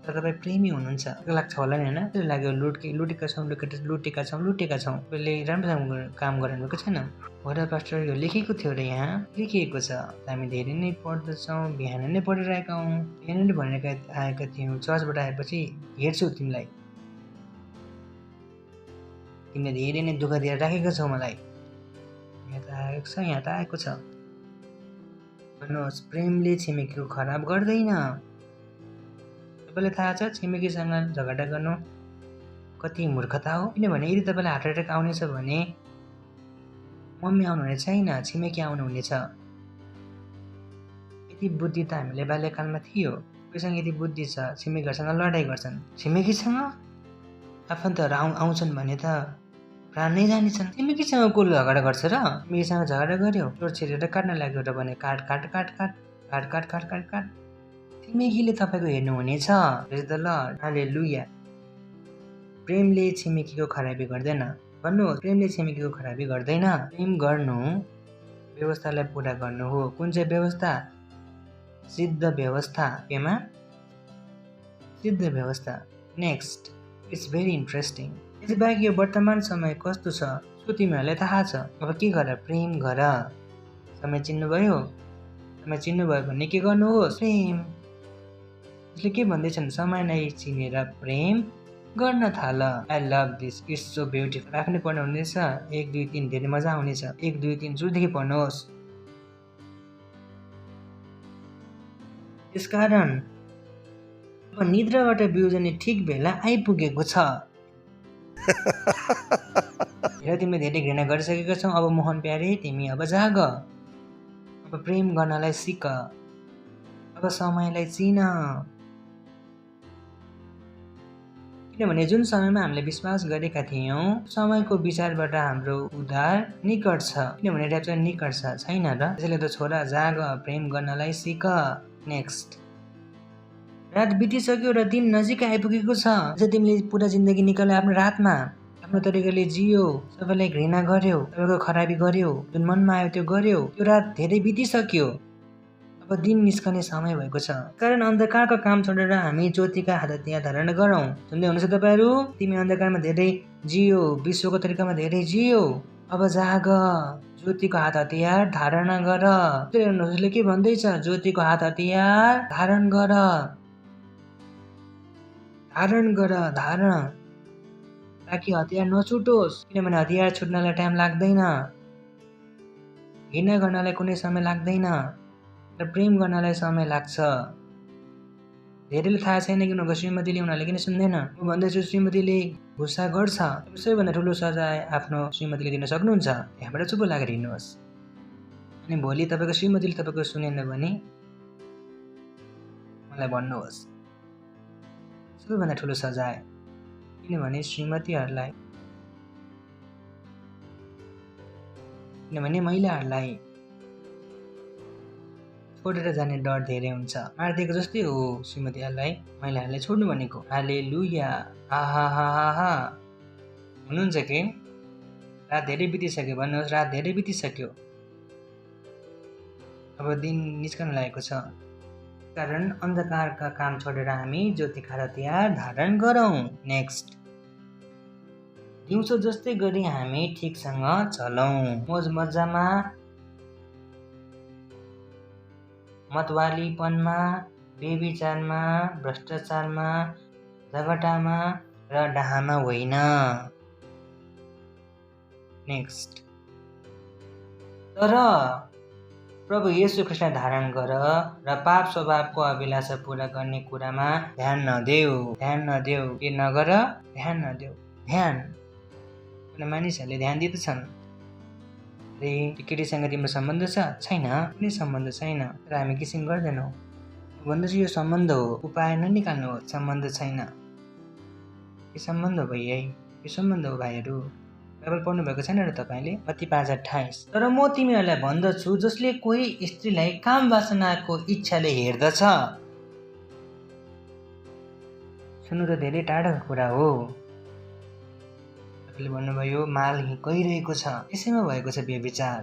तर तपाईँ प्रेमी हुनुहुन्छ लाग्छ होला नि होइन? त्यसले लाग्यो लुटेका छौँ तपाईँले राम्रोसँग काम गर्नुभएको छैन हो र पास्टर यो लेखेको थियो र यहाँ लेखिएको छ हामी धेरै नै पढ्दछौँ बिहान नै पढिरहेका हौँ बिहान नै भनेर आएका थियौँ चर्चबाट आएपछि हेर्छु तिमीलाई तिमीले धेरै नै दुःख दिएर राखेको छौ मलाई यहाँ त आएको छ भन्नुहोस् प्रेमले छिमेकीको खराब गर्दैन तपाईँलाई थाहा छ छिमेकीसँग झगडा गर्नु कति मूर्खता हो किनभने यदि तपाईँलाई हार्ट एट्याक आउनेछ भने मम्मी आउनुहुने छैन छिमेकी आउनुहुनेछ यति बुद्धि त हामीले बाल्यकालमा थियो कोहीसँग यति बुद्धि छ छिमेकीहरूसँग लडाइँ गर्छन् छिमेकीसँग आफन्तहरू आउँछन् भने त प्राण नै जानेछन् छिमेकीसँग को झगडा गर्छ र छिमेकीसँग झगडा गर्यो चोर छिरेर काट्न लाग्यो र भने काट छिमेकीले तपाईँको हेर्नुहुनेछ ल हालेलुया प्रेमले छिमेकीको खराबी गर्दैन भन्नुहोस् प्रेमले छिमेकीको खराबी गर्दैन प्रेम गर्नु व्यवस्थालाई पुरा गर्नु हो कुन चाहिँ व्यवस्था सिद्ध व्यवस्था केमा सिद्ध व्यवस्था नेक्स्ट इट्स भेरी इन्ट्रेस्टिङ यसबाहेक यो वर्तमान समय कस्तो छ सो तिमीहरूलाई थाहा छ अब के गर प्रेम गर समय चिन्नुभयो भने के गर्नुहोस् प्रेम यसले के भन्दैछन् समयलाई चिनेर प्रेम गर्न थाल I love this it's so beautiful आफ्नै पढ्नु हुनेछ 1 2 3 धेरै मजा आउनेछ 1 2 3 सुरुदेखि पढ्नुहोस् त्यसकारण अब निद्राबाट बिउजने ठिक बेला आइपुगेको छ हेर तिमीले धेरै घृणा गरिसकेका छौ अब मोहन प्यारे तिमी अब जाग अब प्रेम गर्नलाई सिक अब समयलाई चिन किनभने जुन समयमा हामीले विश्वास गरेका थियौँ समयको विचारबाट हाम्रो उद्धार निकट छ किनभने र्याप्चर निकट छैन र त्यसैले त छोरा जाग प्रेम गर्नलाई सिक नेक्स्ट रात बितिसक्यो र दिन नजिकै आइपुगेको छ अझै तिमीले पुरा जिन्दगी निकाल्यो आफ्नो रातमा आफ्नो तरिकाले जियो सबैलाई घृणा गर्यो सबैको खराबी गर्यो जुन मनमा आयो त्यो गर्यो त्यो रात धेरै बितिसक्यो अब दिन निस्कने समय भएको छ कारण अन्धकारको काम छोडेर हामी ज्योतिका हतियार धारण गरौँ सुन्दै हुनुहुन्छ तपाईँहरू तिमी अन्धकारमा धेरै जियो विश्वको तरिकामा धेरै जियो अब जाग ज्योतिको हात हतियार धारण गर उसले के भन्दैछ ज्योतिको हात हतियार धारण गर ताकि हतियार नछुटोस् किनभने हतियार छुट्नलाई टाइम लाग्दैन घृणा गर्नलाई कुनै समय लाग्दैन र प्रेम गर्नलाई समय लाग्छ धेरैले थाहा छैन कि उनीहरूको श्रीमतीले उनीहरूले किन सुन्दैन म भन्दैछु श्रीमतीले गुस्सा गर्छ सबैभन्दा ठुलो सजाय आफ्नो श्रीमतीले दिन सक्नुहुन्छ त्यहाँबाट चुप लागेर हिँड्नुहोस् अनि भोलि तपाईँको श्रीमतीले तपाईँको सुनेन भने मलाई भन्नुहोस् सबैभन्दा ठुलो सजाय किनभने महिलाहरूलाई छोडेर जाने डर धेरै हुन्छ मारिदिएको जस्तै हो श्रीमतीहरूलाई महिलाहरूलाई छोड्नु भनेको हालेलुया आहा हुनुहुन्छ कि रात धेरै बितिसक्यो भन्नुहोस् रात धेरै बितिसक्यो अब दिन निस्कन लागेको छ कारण अन्धकारका काम छोडेर हामी ज्योतिका हतियार धारण गरौँ नेक्स्ट दिउँसो जस्तै गरी हामी ठिकसँग चलौँ मोज मजामा मतवालीपनमा बेविचारमा भ्रष्टाचारमा झगडामा र डाहामा होइन नेक्स्ट तर प्रभु येशू ख्रीष्ट धारण गर र पाप स्वभावको अभिलाषा पूरा गर्ने कुरामा ध्यान नदेऊ के नगर ध्यान नदेऊ मानिसहरूले ध्यान दिँदछन् रे केटीसँग तिम्रो सम्बन्ध छैन कुनै सम्बन्ध छैन तर हामी किसिम गर्दैनौँ भन्दछु यो सम्बन्ध हो उपाय ननिकाल्नु हो सम्बन्ध छैन यो सम्बन्ध हो भाइ यो सम्बन्ध हो भाइहरू बाइबल पढ्नु भएको छैन र तपाईँले मत्ती 5:28 तर म तिमीहरूलाई भन्दछु जसले कोही स्त्रीलाई काम वासनाको इच्छाले हेर्दछ सुन्नु त धेरै टाढाको कुरा हो तपाईँले भन्नुभयो माल गइरहेको छ यसैमा भएको छ व्यभिचार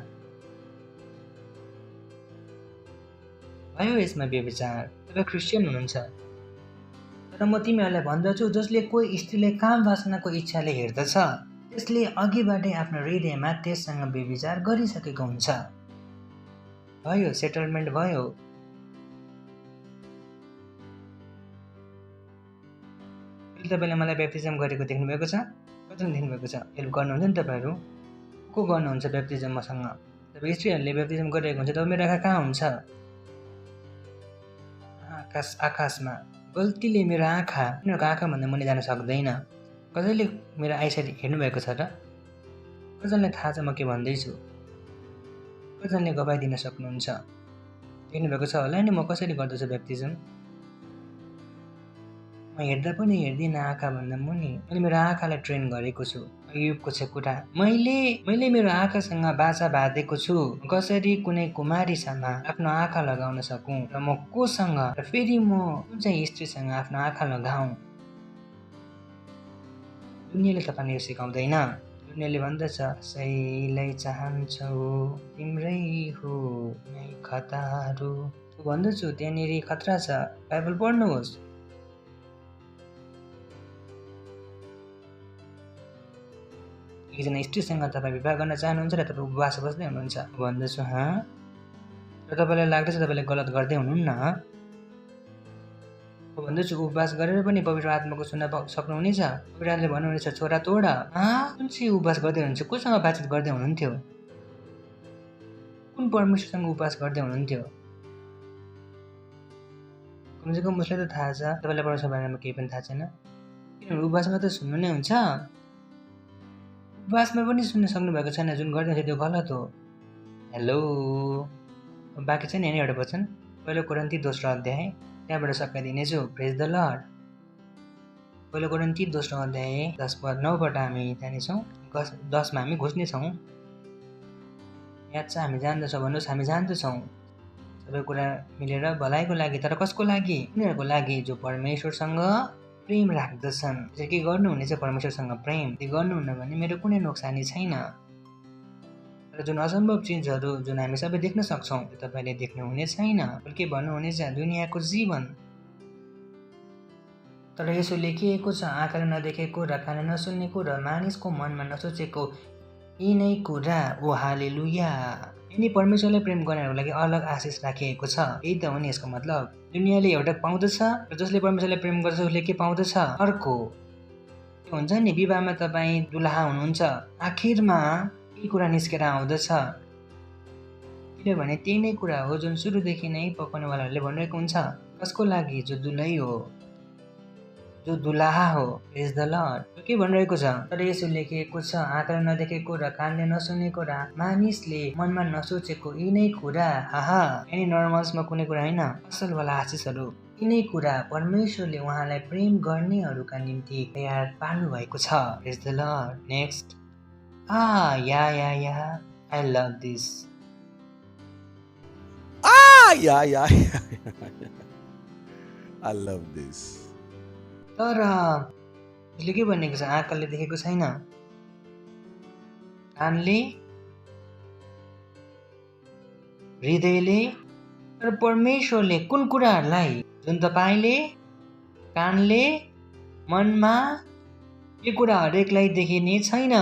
भयो यसमा व्यभिचार तपाईँ क्रिस्चियन हुनुहुन्छ तर र म तिमीहरूलाई भन्दछु, जसले कोही स्त्रीलाई काम वासनाको इच्छाले हेर्दछ त्यसले अघिबाटै आफ्नो हृदयमा त्यससँग व्यभिचार गरिसकेको हुन्छ। भयो, सेटलमेन्ट भयो। तपाईँले मलाई ब्याप्टिजम गरेको देख्नुभएको छ? कतिले देख्नुभएको छ? हेल्प गर्नुहुन्छ नि तपाईँहरू? को गर्नुहुन्छ ब्याप्टिजम मसँग? तपाईँ स्त्रीहरूले ब्याप्टिजम गरिरहेको हुन्छ, तब मेरो आँखा कहाँ हुन्छ? आकाशमा। गल्तीले मेरो आँखा उनीहरूको आँखाभन्दा मुनि जान सक्दैन। कसैले मेरो आइसाइड हेर्नुभएको छ र? कसैलाई थाहा छ म के भन्दैछु? कसैले गवाई दिन सक्नुहुन्छ? हेर्नुभएको छ होला नि म कसरी गर्दछु ब्याप्टिजम? म हेर्दा पनि हेर्दिनँ आँखाभन्दा मुनि। मैले मेरो आँखालाई ट्रेन गरेको छु। युगको छ कुरा। मैले मेरो आँखासँग बाछा बाँधेको छु, कसरी कुनै कुमारीसँग आफ्नो आँखा लगाउन सकूँ र म कोसँग र फेरि म कुन चाहिँ स्त्रीसँग आफ्नो आँखा लगाऊँ। दुनियाँले तपाईँले यो सिकाउँदैन। दुनियाँले भन्दछ सहीलाई चाहन्छौ तिम्रै हो नै खतरा। भन्दछु त्यहाँनिर खतरा छ, बाइबल पढ्नुहोस्। एकजना स्त्रीसँग तपाईँ विवाह गर्न चाहनुहुन्छ र तपाईँ उपवास बस्दै हुनुहुन्छ। भन्दछु र तपाईँलाई लाग्दछ तपाईँले गलत गर्दै हुनुहुन्न। भन्दछु उपवास गरेर पनि पवित्र आत्माको सुन्न सक्नुहुनेछ। पवित्र आत्माले भन्नुहुनेछ छोरा तोड। कुन चाहिँ उपवास गर्दै हुनुहुन्छ? कोसँग बातचित गर्दै हुनुहुन्थ्यो? कुन परमेश्वरसँग उपवास गर्दै हुनुहुन्थ्यो? कमसेकम उसलाई त थाहा छ तपाईँलाई परमेश्वर बारेमा केही पनि थाहा छैन। किनभने उपवासमा त सुन्नु नै हुन्छ। उपवासमा पनि सुन्न सक्नु भएको छैन, जुन गर्दै हुन्छ त्यो गलत हो। हेलो, बाँकी छ नि एउटा वचन, पहिलो कोरिन्थी 2 अध्याय, त्यहाँबाट सकाइदिनेछु। प्रेज द लर्ड। पहिलो कोरिन्थी 2 अध्याय 9बाट हामी जानेछौँ। 10मा हामी घुस्नेछौँ। याद छ? हामी जान्दछौँ भन्नुहोस्, हामी जान्दछौँ। सबै कुरा मिलेर भलाइको लागि, तर कसको लागि? उनीहरूको लागि जो परमेश्वरसँग प्रेम राख्दछन्। त्यसरी के गर्नुहुनेछ? परमेश्वरसँग प्रेम। त्यो गर्नुहुन्न भने मेरो कुनै नोक्सानी छैन। तर जुन असम्भव चिजहरू जुन हामी सबै देख्न सक्छौँ त्यो तपाईँले देख्नुहुने छैन। के भन्नुहुनेछ? दुनियाँको जीवन। तर यसो लेखिएको छ, आँखाले नदेखेको र कानले नसुनेको र मानिसको मनमा नसोचेको यिनै कुरा। ओ हालेलुया। यिनी परमेश्वरलाई प्रेम गर्नेहरूको लागि अलग आशिष राखिएको छ। यही त हो नि यसको मतलब। दुनियाँले एउटा पाउँदछ र जसले परमेश्वरलाई प्रेम गर्छ उसले के पाउँदछ? अर्को। त्यो हुन्छ नि, विवाहमा तपाईँ दुलहा हुनुहुन्छ, आखिरमा यही कुरा निस्केर आउँदछ। किनभने त्यही नै कुरा हो जुन सुरुदेखि नै पकाउनेवालाहरूले भनिरहेको हुन्छ। कसको लागि? जो दुलै हो, जो दुलहा हो। Praise the lord. के भनिरहेको छ? तर यसो लेखिएको छ, आँखाले नदेखेको र कानले नसुनेको र मानिसले मनमा नसोचेको यिनै कुरा। यानी नर्मल्समा कुनै कुरा होइन, असलवाला आशिषहरू। यिनै कुरा परमेश्वरले उहाँलाई प्रेम गर्नेहरूका निम्ति तयार पार्नु भएको छ। Praise the lord. Next. Yeah I love this. I love this. तर उसले के भनेको छ? आँखाले देखेको छैन, कानले, हृदयले, तर परमेश्वरले कुन कुराहरूलाई जुन तपाईँले कानले, मनमा यो कुरा हरेकलाई देखिने छैन।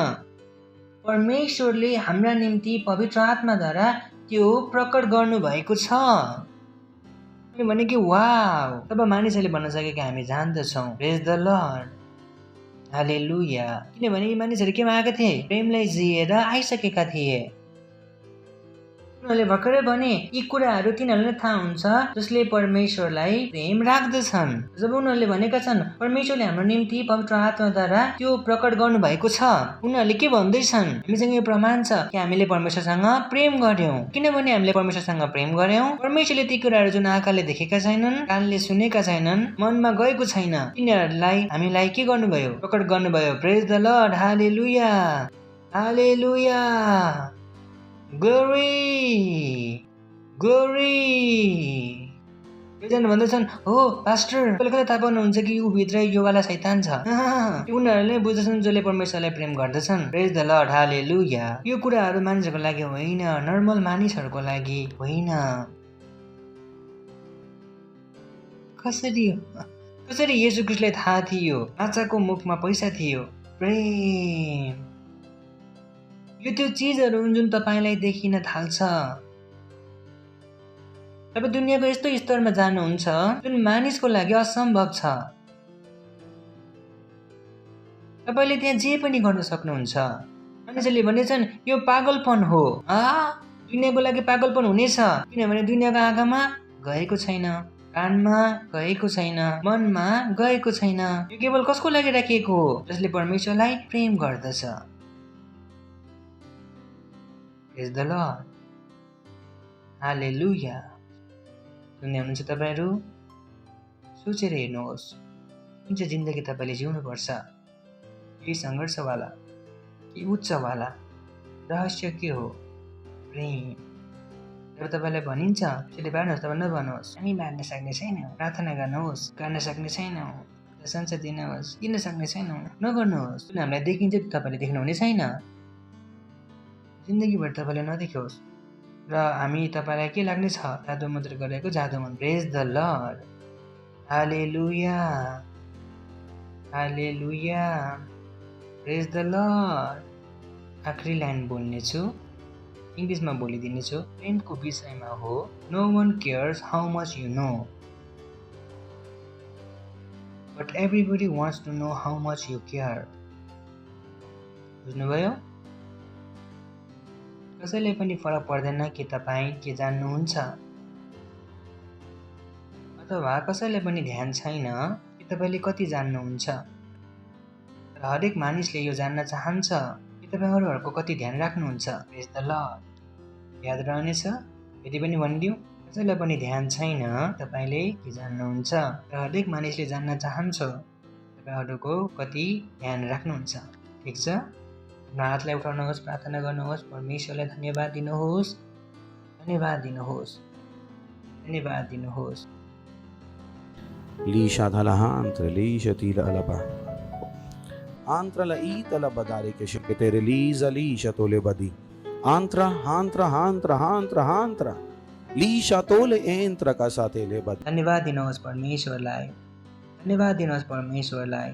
परमेश्वरले हाम्रा निम्ति पवित्र आत्माद्वारा त्यो प्रकट गर्नुभएको छ। भने कि वाव, तब मानिसहरूले भन्न सके कि हामी जान्दछौँ। प्रेज द लर्ड। हालेलुया। किनभने यी मानिसहरू केमा आएका थिए? प्रेमलाई जिएर आइसकेका थिए। उनीहरूले भर्खरै भने यी कुराहरू तिनीहरूलाई थाहा हुन्छ जसले परमेश्वरलाई प्रेम राख्दछन्। जब उनीहरूले भनेका छन् परमेश्वरले हाम्रो निम्ति पवित्र आत्माद्वारा त्यो प्रकट गर्नु भएको छ, उनीहरूले के भन्दैछन्? हामीसँग यो प्रमाण छ कि हामीले परमेश्वरसँग प्रेम गर्यौं। किनभने हामीले परमेश्वरसँग प्रेम गर्यौं, परमेश्वरले ती कुराहरू जुन आँखाले देखेका छैनन्, कानले सुनेका छैनन्, मनमा गएको छैन, तिनीहरूलाई हामीलाई के गर्नुभयो? प्रकट गर्नुभयो। Praise the lord. Hallelujah, hallelujah, glory, glory. एकजना भन्दछन्, हो पास्टर तपाईँले कता थाहा पाउनुहुन्छ कि भित्र योवाला शैतान छ? उनीहरूले बुझ्दछन् जसले परमेश्वरलाई प्रेम गर्दछन्। प्रेज द लर्ड। हालेलुया। यो कुराहरू मानिसहरूको लागि होइन, नर्मल मानिसहरूको लागि होइन। कसरी कसरी येशू ख्रीष्टलाई थाहा थियो माछाको मुखमा पैसा थियो? प्रेम। यो त्यो चिजहरू हुन् जुन तपाईँलाई देखिन थाल्छ। तपाईँ दुनियाँको यस्तो स्तरमा जानुहुन्छ जुन मानिसको लागि असम्भव छ। तपाईँले त्यहाँ जे पनि गर्न सक्नुहुन्छ। मानिसहरूले भनेछन् यो पागलपन हो। दुनियाँको लागि पागलपन हुनेछ, किनभने दुनियाँको आँखामा गएको छैन, कानमा गएको छैन, मनमा गएको छैन। यो केवल कसको लागि राखिएको हो? जसले परमेश्वरलाई प्रेम गर्दछ। प्रेज द लर्ड। हालेलुया। सुन्दै हुनुहुन्छ तपाईँहरू? सोचेर हेर्नुहोस्, कुन चाहिँ जिन्दगी तपाईँले जिउनुपर्छ? यही सङ्घर्षवाला कि उच्चवाला? रहस्य के हो? प्रेम। जब तपाईँलाई भनिन्छ त्यसले बार्नुहोस्, तपाईँ नभर्नुहोस्, हामी बार्न सक्ने छैनौँ, प्रार्थना गर्नुहोस्, गर्न सक्ने छैनौँ, प्रशंसा दिनुहोस्, दिन सक्ने छैनौँ, नगर्नुहोस्। जुन हामीलाई देखिन्छ त्यो तपाईँले देख्नुहुने छैन। जिन्दगीभर तपाईँले नदेखोस् र हामी तपाईँलाई के लाग्ने छ? जादु मन्त्र गरेको जादु मन्त्र। Praise the lord. Hallelujah, hallelujah, praise the lord. आखिरी लाइन बोल्नेछु, इङ्ग्लिसमा बोलिदिनेछु। प्रेमको विषयमा हो, no one cares how much you know, but everybody wants to know how much you care. बुझ्नुभयो? कसैले पनि फरक पर्दैन कि तपाईँ के जान्नुहुन्छ, अथवा कसैले पनि ध्यान छैन कि तपाईँले कति जान्नुहुन्छ। र हरेक मानिसले यो जान्न चाहन्छ कि तपाईँ अरूहरूको कति ध्यान राख्नुहुन्छ। प्रेज द लर्ड। याद रहनेछ? यति पनि भनिदिउँ, कसैलाई पनि ध्यान छैन तपाईँले के जान्नुहुन्छ, र हरेक मानिसले जान्न चाहन्छ तपाईँ अरूको कति ध्यान राख्नुहुन्छ। ठिक छ? आफ्नो हातलाई उठाउनुहोस्, प्रार्थना गर्नुहोस्, परमेश्वरलाई धन्यवाद दिनुहोस्, धन्यवाद दिनुहोस्, धन्यवाद दिनुहोस्। Lisha dalahantre, lisha tila alaba. Antra la ita la badari ke shikete release lisha tole badi. Antra, hantra, hantra, hantra, hantra. Lisha tole entra ka sate le badi. धन्यवाद दिनुहोस् परमेश्वरलाई, धन्यवाद दिनुहोस् परमेश्वरलाई।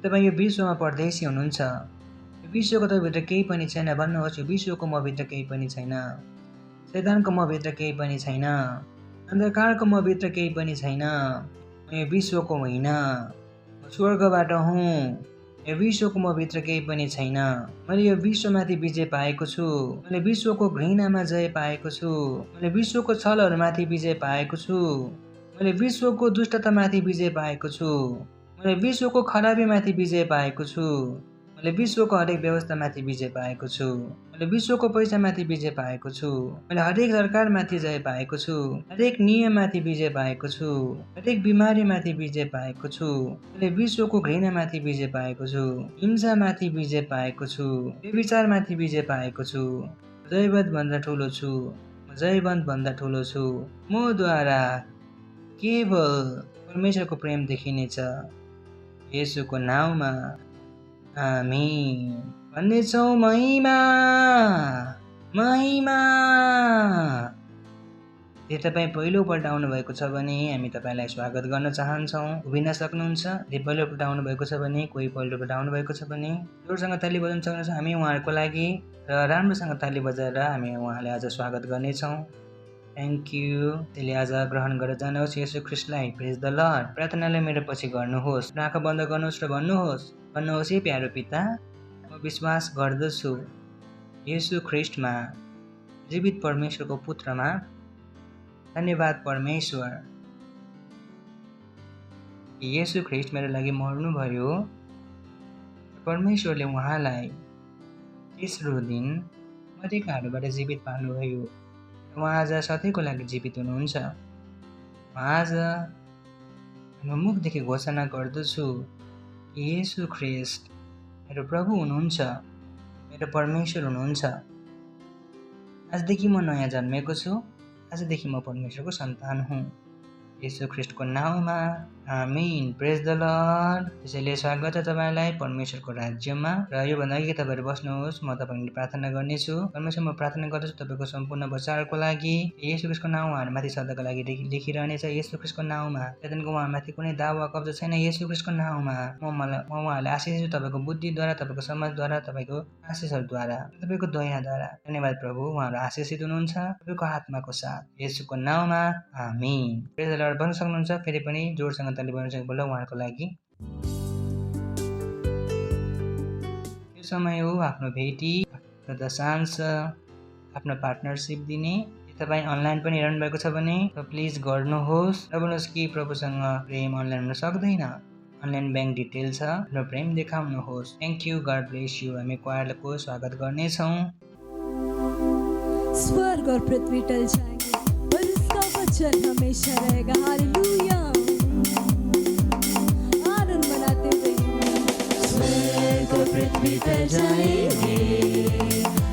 तपाईँ यो विश्वमा परदेशी हुनुहुन्छ। यो विश्वको तपाईँभित्र केही पनि छैन। भन्नुहोस्, यो विश्वको मभित्र केही पनि छैन, शैतानको मभित्र केही पनि छैन, अन्धकारको मभित्र केही पनि छैन। म यो विश्वको होइन, म स्वर्गबाट हुँ। यो विश्वको मभित्र केही पनि छैन। मैले यो विश्वमाथि विजय पाएको छु। मैले विश्वको घृणामा जय पाएको छु। मैले विश्वको छलहरूमाथि विजय पाएको छु। मैले विश्वको दुष्टतामाथि विजय पाएको छु। मैले विश्वको खराबीमाथि विजय पाएको छु। मैले विश्वको हरेक व्यवस्थामाथि विजय पाएको छु। मैले विश्वको पैसामाथि विजय पाएको छु। मैले हरेक सरकारमाथि जय पाएको छु। हरेक नियममाथि विजय पाएको छु। हरेक बिमारीमाथि विजय पाएको छु। मैले विश्वको घृणामाथि विजय पाएको छु। हिंसामाथि विजय पाएको छु। व्यभिचारमाथि विजय पाएको छु। जयवन्त भन्दा ठुलो छु। म जयवन्त भन्दा ठुलो छु। मद्वारा केवल परमेश्वरको प्रेम देखिनेछ। येशूको नाउँमा आमीन भन्नेछौँ। महिमा, महिमा। यदि तपाईँ पहिलोपल्ट आउनुभएको छ भने हामी तपाईँलाई स्वागत गर्न चाहन्छौँ। उभिन सक्नुहुन्छ। यदि पहिलोपल्ट आउनुभएको छ भने, कोही पहिलोपल्ट आउनुभएको छ भने जोडसँग ताली बजाउन सक्नुहुन्छ। हामी उहाँहरूको लागि र राम्रोसँग ताली बजाएर हामी उहाँलाई आज स्वागत गर्नेछौँ। Thank you. त्यसले आज ग्रहण गरेर जानुहोस् येशू ख्रीष्टलाई। प्रेज द लर्ड। प्रार्थनालाई मेरो पछि गर्नुहोस्, आँखा बन्द गर्नुहोस् र भन्नुहोस्, भन्नुहोस्, हे प्यारो पिता, म विश्वास गर्दछु येशू ख्रीष्टमा, जीवित परमेश्वरको पुत्रमा। धन्यवाद परमेश्वर, येशू ख्रीष्ट मेरो लागि मर्नुभयो। परमेश्वरले उहाँलाई तेस्रो दिन मरेकाहरूबाट जीवित पार्नुभयो। उहाँ आज सधैँको लागि जीवित हुनुहुन्छ। म आज म मुखदेखि घोषणा गर्दछु कि येशू ख्रीष्ट मेरो प्रभु हुनुहुन्छ, मेरो परमेश्वर हुनुहुन्छ। आजदेखि म नयाँ जन्मेको छु। आजदेखि म परमेश्वरको सन्तान हुँ। येशू ख्रीष्टको नाउँमा आमीन। प्रेज द लर्ड। त्यसैले स्वागत छ तपाईँलाई परमेश्वरको राज्यमा। र योभन्दा अघि तपाईँहरू बस्नुहोस्, म तपाईँले प्रार्थना गर्नेछु। परमेश्वर, म प्रार्थना गर्दछु तपाईँको सम्पूर्ण बचारको लागि, येशू ख्रीष्टको नाउँमा उहाँहरूमाथि सदाको लागि लेखिरहनेछ। येशू ख्रीष्टको नाउँमा शैतानको उहाँमाथि कुनै दावा कब्जा छैन। येशू ख्रीष्टको नाउँमा म उहाँहरूलाई आशिष दिन्छु, तपाईँको बुद्धिद्वारा, तपाईँको समाजद्वारा, तपाईँको आशिषहरूद्वारा, तपाईँको दयाद्वारा। धन्यवाद प्रभु, उहाँहरू आशिषित हुनुहुन्छ तपाईँको आत्माको साथ, येशूको नाउँमा आमीन। प्रेज द लर्ड भन्न सक्नुहुन्छ। फेरि पनि जोडसँग ताली बजाउनु बोल्दा उहाँहरूको लागि। यो समय हो आफ्नो भेटी, आफ्नो दशांश, आफ्नो पार्टनरसिप दिने। तपाईँ अनलाइन पनि हेर्नु भएको छ भने प्लिज गर्नुहोस्। र भन्नुहोस् कि प्रभुसँग प्रेम अनलाइन हुन सक्दैन। अनलाइन ब्याङ्क डिटेल छ, र प्रेम देखाउनुहोस्। Thank you, God bless you. हामी क्वायरको स्वागत गर्नेछौँ। स्वर्ग और पृथ्वी टल जाएंगे पर उसका वचन हमेशा रहेगा। हालेलुया। आनंद मनाते हुए स्वर्ग और पृथ्वी टल जाएंगे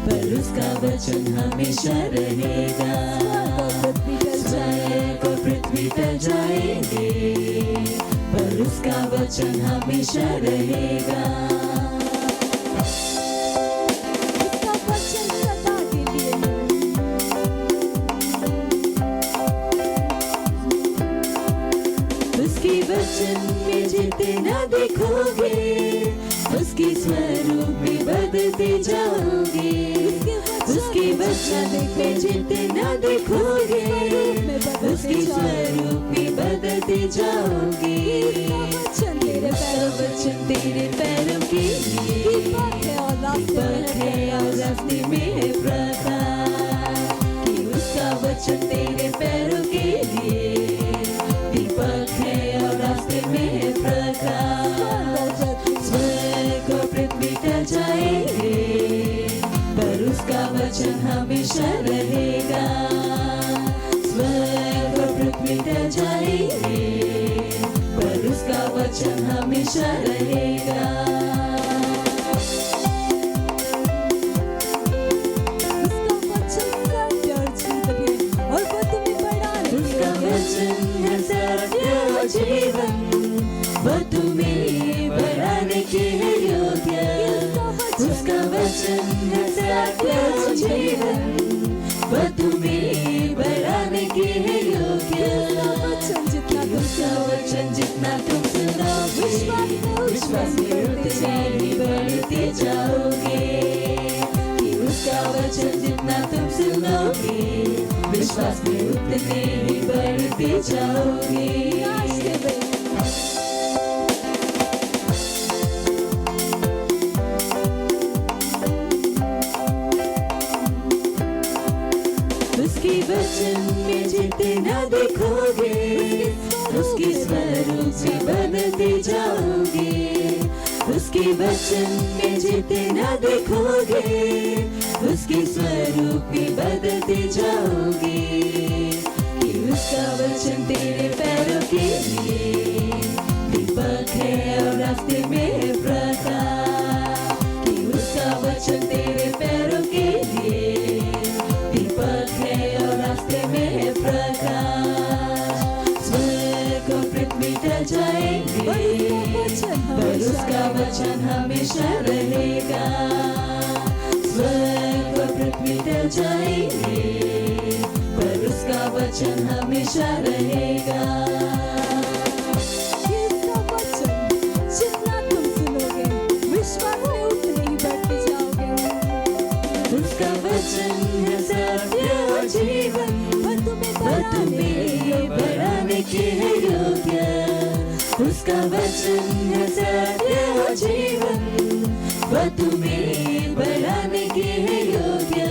पर उसका वचन हमेशा रहेगा। स्वर्ग और पृथ्वी टल जाएंगे पर उसका वचन हमेशा रहेगा। उसके वचन में जितना देखोगे उसके स्वरूप में बदलते जाओगे। उसके वचन में जितना देखोगे उसके स्वरूप में बदलते जाओगे। वचन तेरे पैरों के लिए दीपक है और रास्ते में है प्रकाश। कि उसका वचन तेरे पैरों के लिए दीपक है और रास्ते में है प्रकाश। स्वर्ग और पृथ्वी टल जाएंगे पर उसका वचन हमेशा रहेगा। स्वर्ग और पृथ्वी टल जाएंगे पर उसका वचन हमेशा रहेगा। उसका वचन है सत्य और जीवन, वो तुम्हें बढ़ाने के है योग्य। उसका वचन है सत्य और जीवन, वो तुम्हें बढ़ाने के है योग्य। उसका वचन जितना तुम सुनोगे विश्वास में उतने ही बढ़ते जाओगे। कि उसका वचन जितना तुम सुनोगे विश्वास में उतने ही बढ़ते जाओगे। उसके वचन में जितना देखोगे उसके स्वरूप में बदलते जाओगे। उसके वचन में जितना देखोगे उसके स्वरूप में बदलते जाओगे। कि उसका वचन तेरे पैरों के लिए दीपक है और रास्ते में है प्रकाश। कि उसका वचन तेरे पैरों के लिए दीपक है और रास्ते में है प्रकाश। स्वर्ग और पृथ्वी टल जाएंगे पर उसका वचन हमेशा रहेगा। स्वर्ग और पृथ्वी टल जाएंगे पर उसका वचन हमेशा रहेगा। जितना तुम सुनोगे विश्वास में उतने ही बढ़ते जाओगे। उसका वचन है सत्य और जीवन, वो तुम्हें बढ़ाने के है योग्य। उसका वचन है सत्य और जीवन, वो तुम्हें बढ़ाने के है योग्य।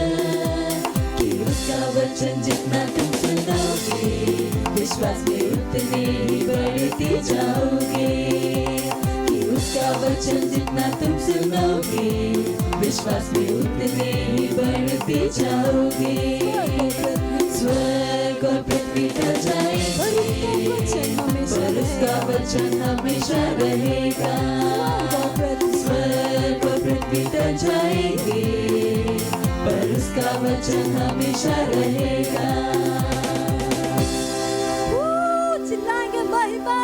कि उसका वचन जितना तुम सुनोगे विश्वास में उतने ही बढ़ते जाओगे। कि उसका वचन जितना तुम सुनोगे विश्वास में उतने ही बढ़ते जाओगे। स्वर्ग और पृथ्वी टल जाएंगे पर उसका वचन हमेशा रहेगा। स्वर्ग और पृथ्वी टल जाएंगे पर उसका वचन हमेशा रहेगा। चिल्लाएंगे महिमा।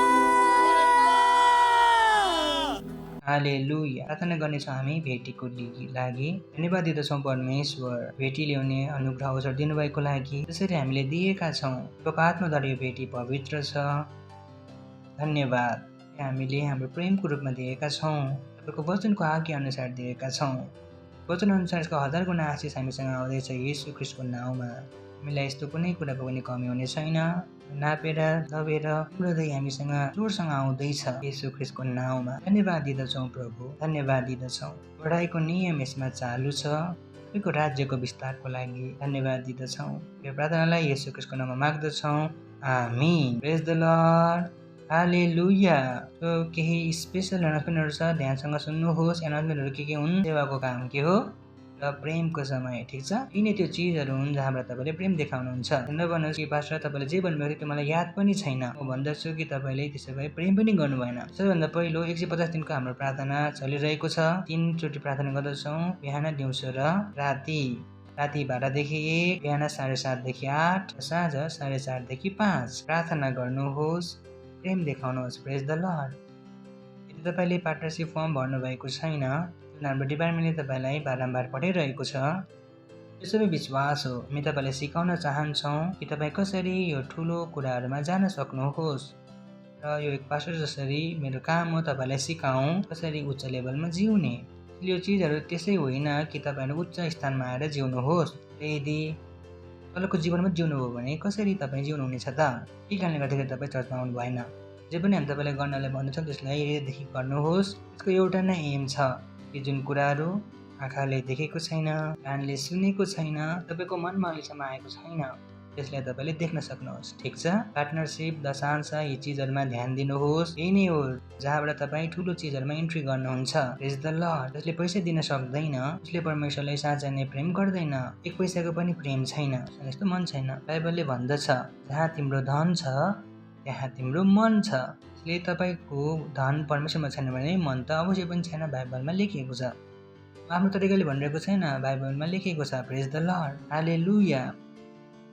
हालेलुया। प्रार्थना गर्नेछौँ हामी भेटीको लागि। धन्यवाद दिँदछौँ परमेश्वर, भेटी ल्याउने अनुग्रह अवसर दिनुभएको लागि। जसरी हामीले दिएका छौँ तपाईँको आत्माद्वारा यो भेटी पवित्र छ। धन्यवाद। हामीले हाम्रो प्रेमको रूपमा दिएका छौँ, तपाईँको वचनको आज्ञा अनुसार दिएका छौँ। वचन अनुसार यसको 1000 गुणा आशिष हामीसँग आउँदैछ येशू ख्रीष्टको नाउँमा। हामीलाई यस्तो कुनै कुराको पनि कमी हुने छैन। नापेर दबेर हृदय हामीसँग जोडसँग आउँदैछ येशू ख्रीष्टको नाउँमा। धन्यवाद दिँदछौँ प्रभु, धन्यवाद दिँदछौँ। बढाइको नियम यसमा चालु छ। तपाईँको राज्यको विस्तारको लागि धन्यवाद दिँदछौँ। यो प्रार्थनालाई येशू ख्रीष्टको नाममा माग्दछौँ, आमीन। प्रेज द लर्ड, हालेलुया। सो केही स्पेसल एनाउन्समेन्टहरू छ, ध्यानसँग सुन्नुहोस्। एनाउन्समेन्टहरू के हुन्? सेवाको काम के हो र प्रेमको समय, ठिक छ। यिनै त्यो चिजहरू हुन् जहाँबाट तपाईँले प्रेम देखाउनुहुन्छ। नभन्नुहोस् कि पास्टर तपाईँले जे भन्नुभएको थियो त्यो मलाई याद पनि छैन। म भन्दछु कि तपाईँले त्यसो भए प्रेम पनि गर्नु भएन। सबैभन्दा पहिलो 150 दिनको हाम्रो प्रार्थना चलिरहेको छ। 3 चोटि प्रार्थना गर्दछौँ, बिहान, दिउँसो र राति। राति 12 देखि 1, बिहान 7:30 देखि 8, साँझ 4:30 देखि 5। प्रार्थना गर्नुहोस्, प्रेम देखाउनुहोस्। प्रेज द लर्ड। यदि तपाईँले पार्टनरसिप फर्म भर्नुभएको छैन, हाम्रो डिपार्टमेन्टले तपाईँलाई बारम्बार पठाइरहेको छ। यो सबै विश्वास हो। हामी तपाईँलाई सिकाउन चाहन्छौँ कि तपाईँ कसरी यो ठुलो कुराहरूमा जान सक्नुहोस्। र यो एक पास्टर जसरी मेरो काम हो तपाईँलाई सिकाउँ कसरी उच्च लेभलमा जिउने। यो चिजहरू त्यसै होइन कि तपाईँहरू उच्च स्थानमा आएर जिउनुहोस्। यदि तलको जीवनमा जिउनुभयो भने कसरी तपाईँ जिउनुहुनेछ त? के कारणले गर्दाखेरि तपाईँ चर्चमा आउनु भएन? जे पनि हामी तपाईँलाई गर्नलाई भन्दछौँ त्यसलाई हृदयदेखि गर्नुहोस्। यसको एउटा नै एम छ कि जुन कुराहरू आँखाले देखेको छैन, कानले सुनेको छैन, तपाईँको मनमा अहिलेसम्म आएको छैन, त्यसलाई तपाईँले देख्न सक्नुहोस्। ठिक छ। पार्टनरसिप, दशांश, यी चिजहरूमा ध्यान दिनुहोस्। यही नै हो जहाँबाट तपाईँ ठुलो चिजहरूमा इन्ट्री गर्नुहुन्छ। प्रेज द लर्ड। जसले पैसा दिन सक्दैन, उसले परमेश्वरलाई साँच्चै नै प्रेम गर्दैन। एक पैसाको पनि प्रेम छैन, यस्तो मन छैन। बाइबलले भन्दछ, जहाँ तिम्रो धन छ त्यहाँ तिम्रो मन छ। यसले तपाईँको धन परमेश्वरमा छैन भने मन त अवश्य पनि छैन, बाइबलमा लेखिएको छ। आफ्नो तरिकाले भनिरहेको छैन, बाइबलमा लेखिएको छ। प्रेज द लर्ड, हालेलुया।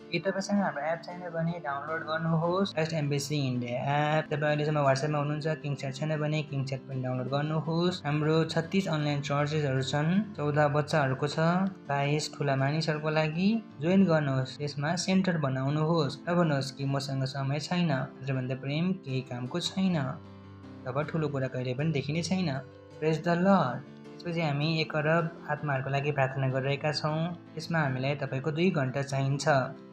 यदि तपाईँसँग हाम्रो एप छैन भने डाउनलोड गर्नुहोस्, क्राइस्ट एम्बेसी इन्डिया एप। तपाईँ अहिलेसम्म वाट्सएपमा हुनुहुन्छ, किङच्याट छैन भने किङच्याट पनि डाउनलोड गर्नुहोस्। हाम्रो 36 अनलाइन चर्चेसहरू छन्। 14 बच्चाहरूको छ, 22 ठुला मानिसहरूको लागि। जोइन गर्नुहोस्, यसमा सेन्टर बनाउनुहोस्। नभन्नुहोस् कि मसँग समय छैन, भन्दा प्रेम केही कामको छैन, तब ठुलो कुरा कहिले पनि देखिने छैन। प्रेज द लर्ड। त्यसपछि हामी 1 अरब आत्माहरूको लागि प्रार्थना गरिरहेका छौँ। यसमा हामीलाई तपाईँको 2 घन्टा चाहिन्छ।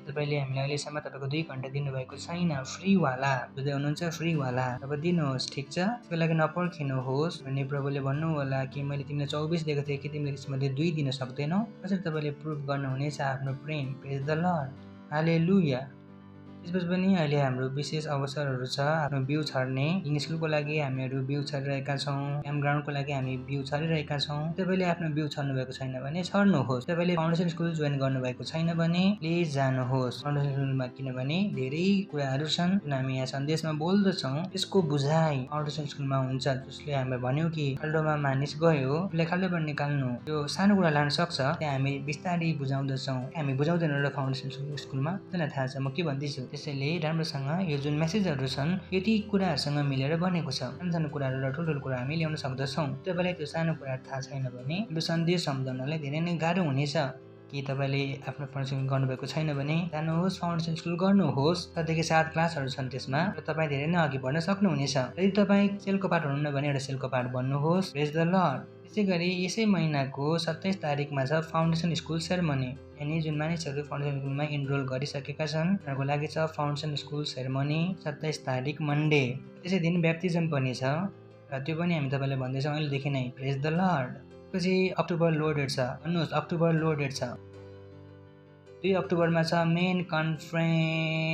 तपाईँले हामीलाई अहिलेसम्म तपाईँको 2 घन्टा दिनुभएको छैन, फ्रीवाला बुझ्दै हुनुहुन्छ, फ्रीवाला अब दिनुहोस्। ठिक छ। त्यसको लागि नपर्खिनुहोस् भन्ने प्रभुले भन्नु होला कि मैले तिमीलाई 24 दिएको थिएँ कि तिमीले त्यसमध्ये 2 दिन सक्दैनौ। कसरी तपाईँले प्रुभ गर्नुहुनेछ आफ्नो प्रेम। प्रेज द लर्ड, हालेलुया। त्यसपछि पनि अहिले हाम्रो विशेष अवसरहरू छ। आफ्नो बिउ छर्ने, स्कुलको लागि हामीहरू बिउ छरिरहेका छौँ, क्याम्प ग्राउन्डको लागि हामी बिउ छरिरहेका छौँ। तपाईँले आफ्नो बिउ छर्नु भएको छैन भने छर्नुहोस्। तपाईँले फाउन्डेसन स्कुल जोइन गर्नुभएको छैन भने प्लिज जानुहोस् फाउन्डेसन स्कुलमा, किनभने धेरै कुराहरू छन् जुन हामी यहाँ सन्देशमा बोल्दछौँ त्यसको बुझाइ फाउन्डेसन स्कुलमा हुन्छ। जसले हामीलाई भन्यो कि खाल्डोमा मानिस गयो, उसले खाल्डोबाट निकाल्नु त्यो सानो कुरा लान सक्छ, त्यहाँ हामी बिस्तारै बुझाउँदछौँ। हामी बुझाउँदैनौँ र फाउन्डेसन स्कुलमा, त्यसलाई थाहा छ म के भन्दैछु। त्यसैले राम्रोसँग यो जुन मेसेजहरू छन् यति कुराहरूसँग मिलेर बनेको छ। सानो कुराहरू र ठुल्ठुलो कुरा हामी ल्याउन सक्दछौँ। तपाईँलाई त्यो सानो कुराहरू थाहा छैन भने यो सन्देश सम्झाउनलाई धेरै नै गाह्रो हुनेछ। कि तपाईँले आफ्नो फाउन्डेसन गर्नुभएको छैन भने जानुहोस्, फाउन्डेसन स्कुल गर्नुहोस्। 6 देखि 7 क्लासहरू छन् त्यसमा, र तपाईँ धेरै नै अघि बढ्न सक्नुहुनेछ। यदि तपाईँ सेलको पार्ट हुनुहुन्न भने एउटा सेलको पार्ट बन्नुहोस्। Praise the lord. त्यसै गरी यसै महिनाको 27 तारिकमा छ फाउन्डेसन स्कुल सेरेमनी। यानि जुन मानिसहरू फाउन्डेसन स्कुलमा इनरोल गरिसकेका छन् उनीहरूको लागि छ फाउन्डेसन स्कुल सेरेमनी 27 तारिक मन्डे। त्यसै दिन ब्याप्टिजम पनि छ, र त्यो पनि हामी तपाईँलाई भन्दैछौँ अहिलेदेखि नै। प्रेज द लर्ड। पछि अक्टोबर लोडेड छ, भन्नुहोस् अक्टोबर लोडेड छ। 2 अक्टोबरमा छ मेन कन्फरेन्स।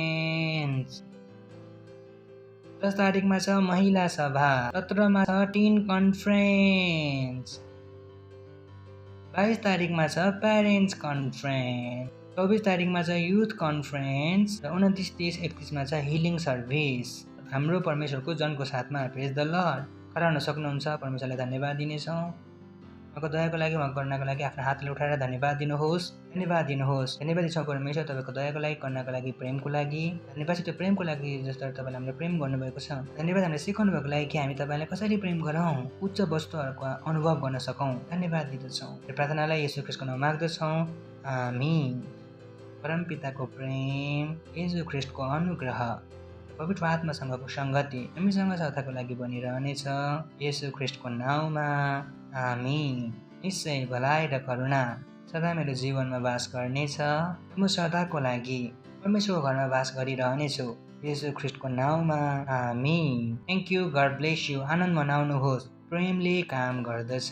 10 तारिकमा छ महिला सभा। 17मा छ टिन कन्फरेन्स। 22 तारिकमा छ प्यारेन्ट्स कन्फरेन्स। 24 तारिकमा छ युथ कन्फरेन्स। र 29, 30, 31मा छ हिलिङ सर्भिस। हाम्रो परमेश्वरको जनको साथमा। प्रेज द लर्ड। खडा हुन सक्नुहुन्छ, परमेश्वरलाई धन्यवाद दिनेछौँ। उहाँको दयाको लागि, उहाँको करुणाको लागि आफ्नो हातले उठाएर धन्यवाद दिनुहोस्। धन्यवाद दिनुहोस्। धन्यवाद छौँ परमेश्वर तपाईँको दयाको लागि, करुणाको लागि, प्रेमको लागि। धन्यवाद छ त्यो प्रेमको लागि जसद्वारा तपाईँले हामीलाई प्रेम गर्नुभएको छ। धन्यवाद हामीलाई सिकाउनु भएको लागि कि हामी तपाईँलाई कसरी प्रेम गरौँ, उच्च वस्तुहरूको अनुभव गर्न सकौँ। धन्यवाद दिँदछौँ। यो प्रार्थनालाई येशू ख्रीष्टको नाममा माग्दछौँ। आमीन। परमपिताको प्रेम, येशू ख्रीष्टको अनुग्रह, पवित्र आत्मासँगको सङ्गति हामीसँग सदाको लागि बनिरहनेछ। येशू ख्रीष्टको नाउँमा आमीन। निश्चय भलाइ र करुणा सदा मेरो जीवनमा वास गर्नेछ। म सदाको लागि परमेश्वरको घरमा वास गरिरहनेछु। येशू ख्रीष्टको नाउँमा आमीन। Thank you. God bless you. आनन्द मनाउनुहोस्। प्रेमले काम गर्दछ।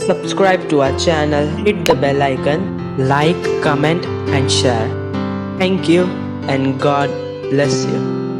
Subscribe to our channel, hit the bell icon, like, comment and share. Thank you and God bless you.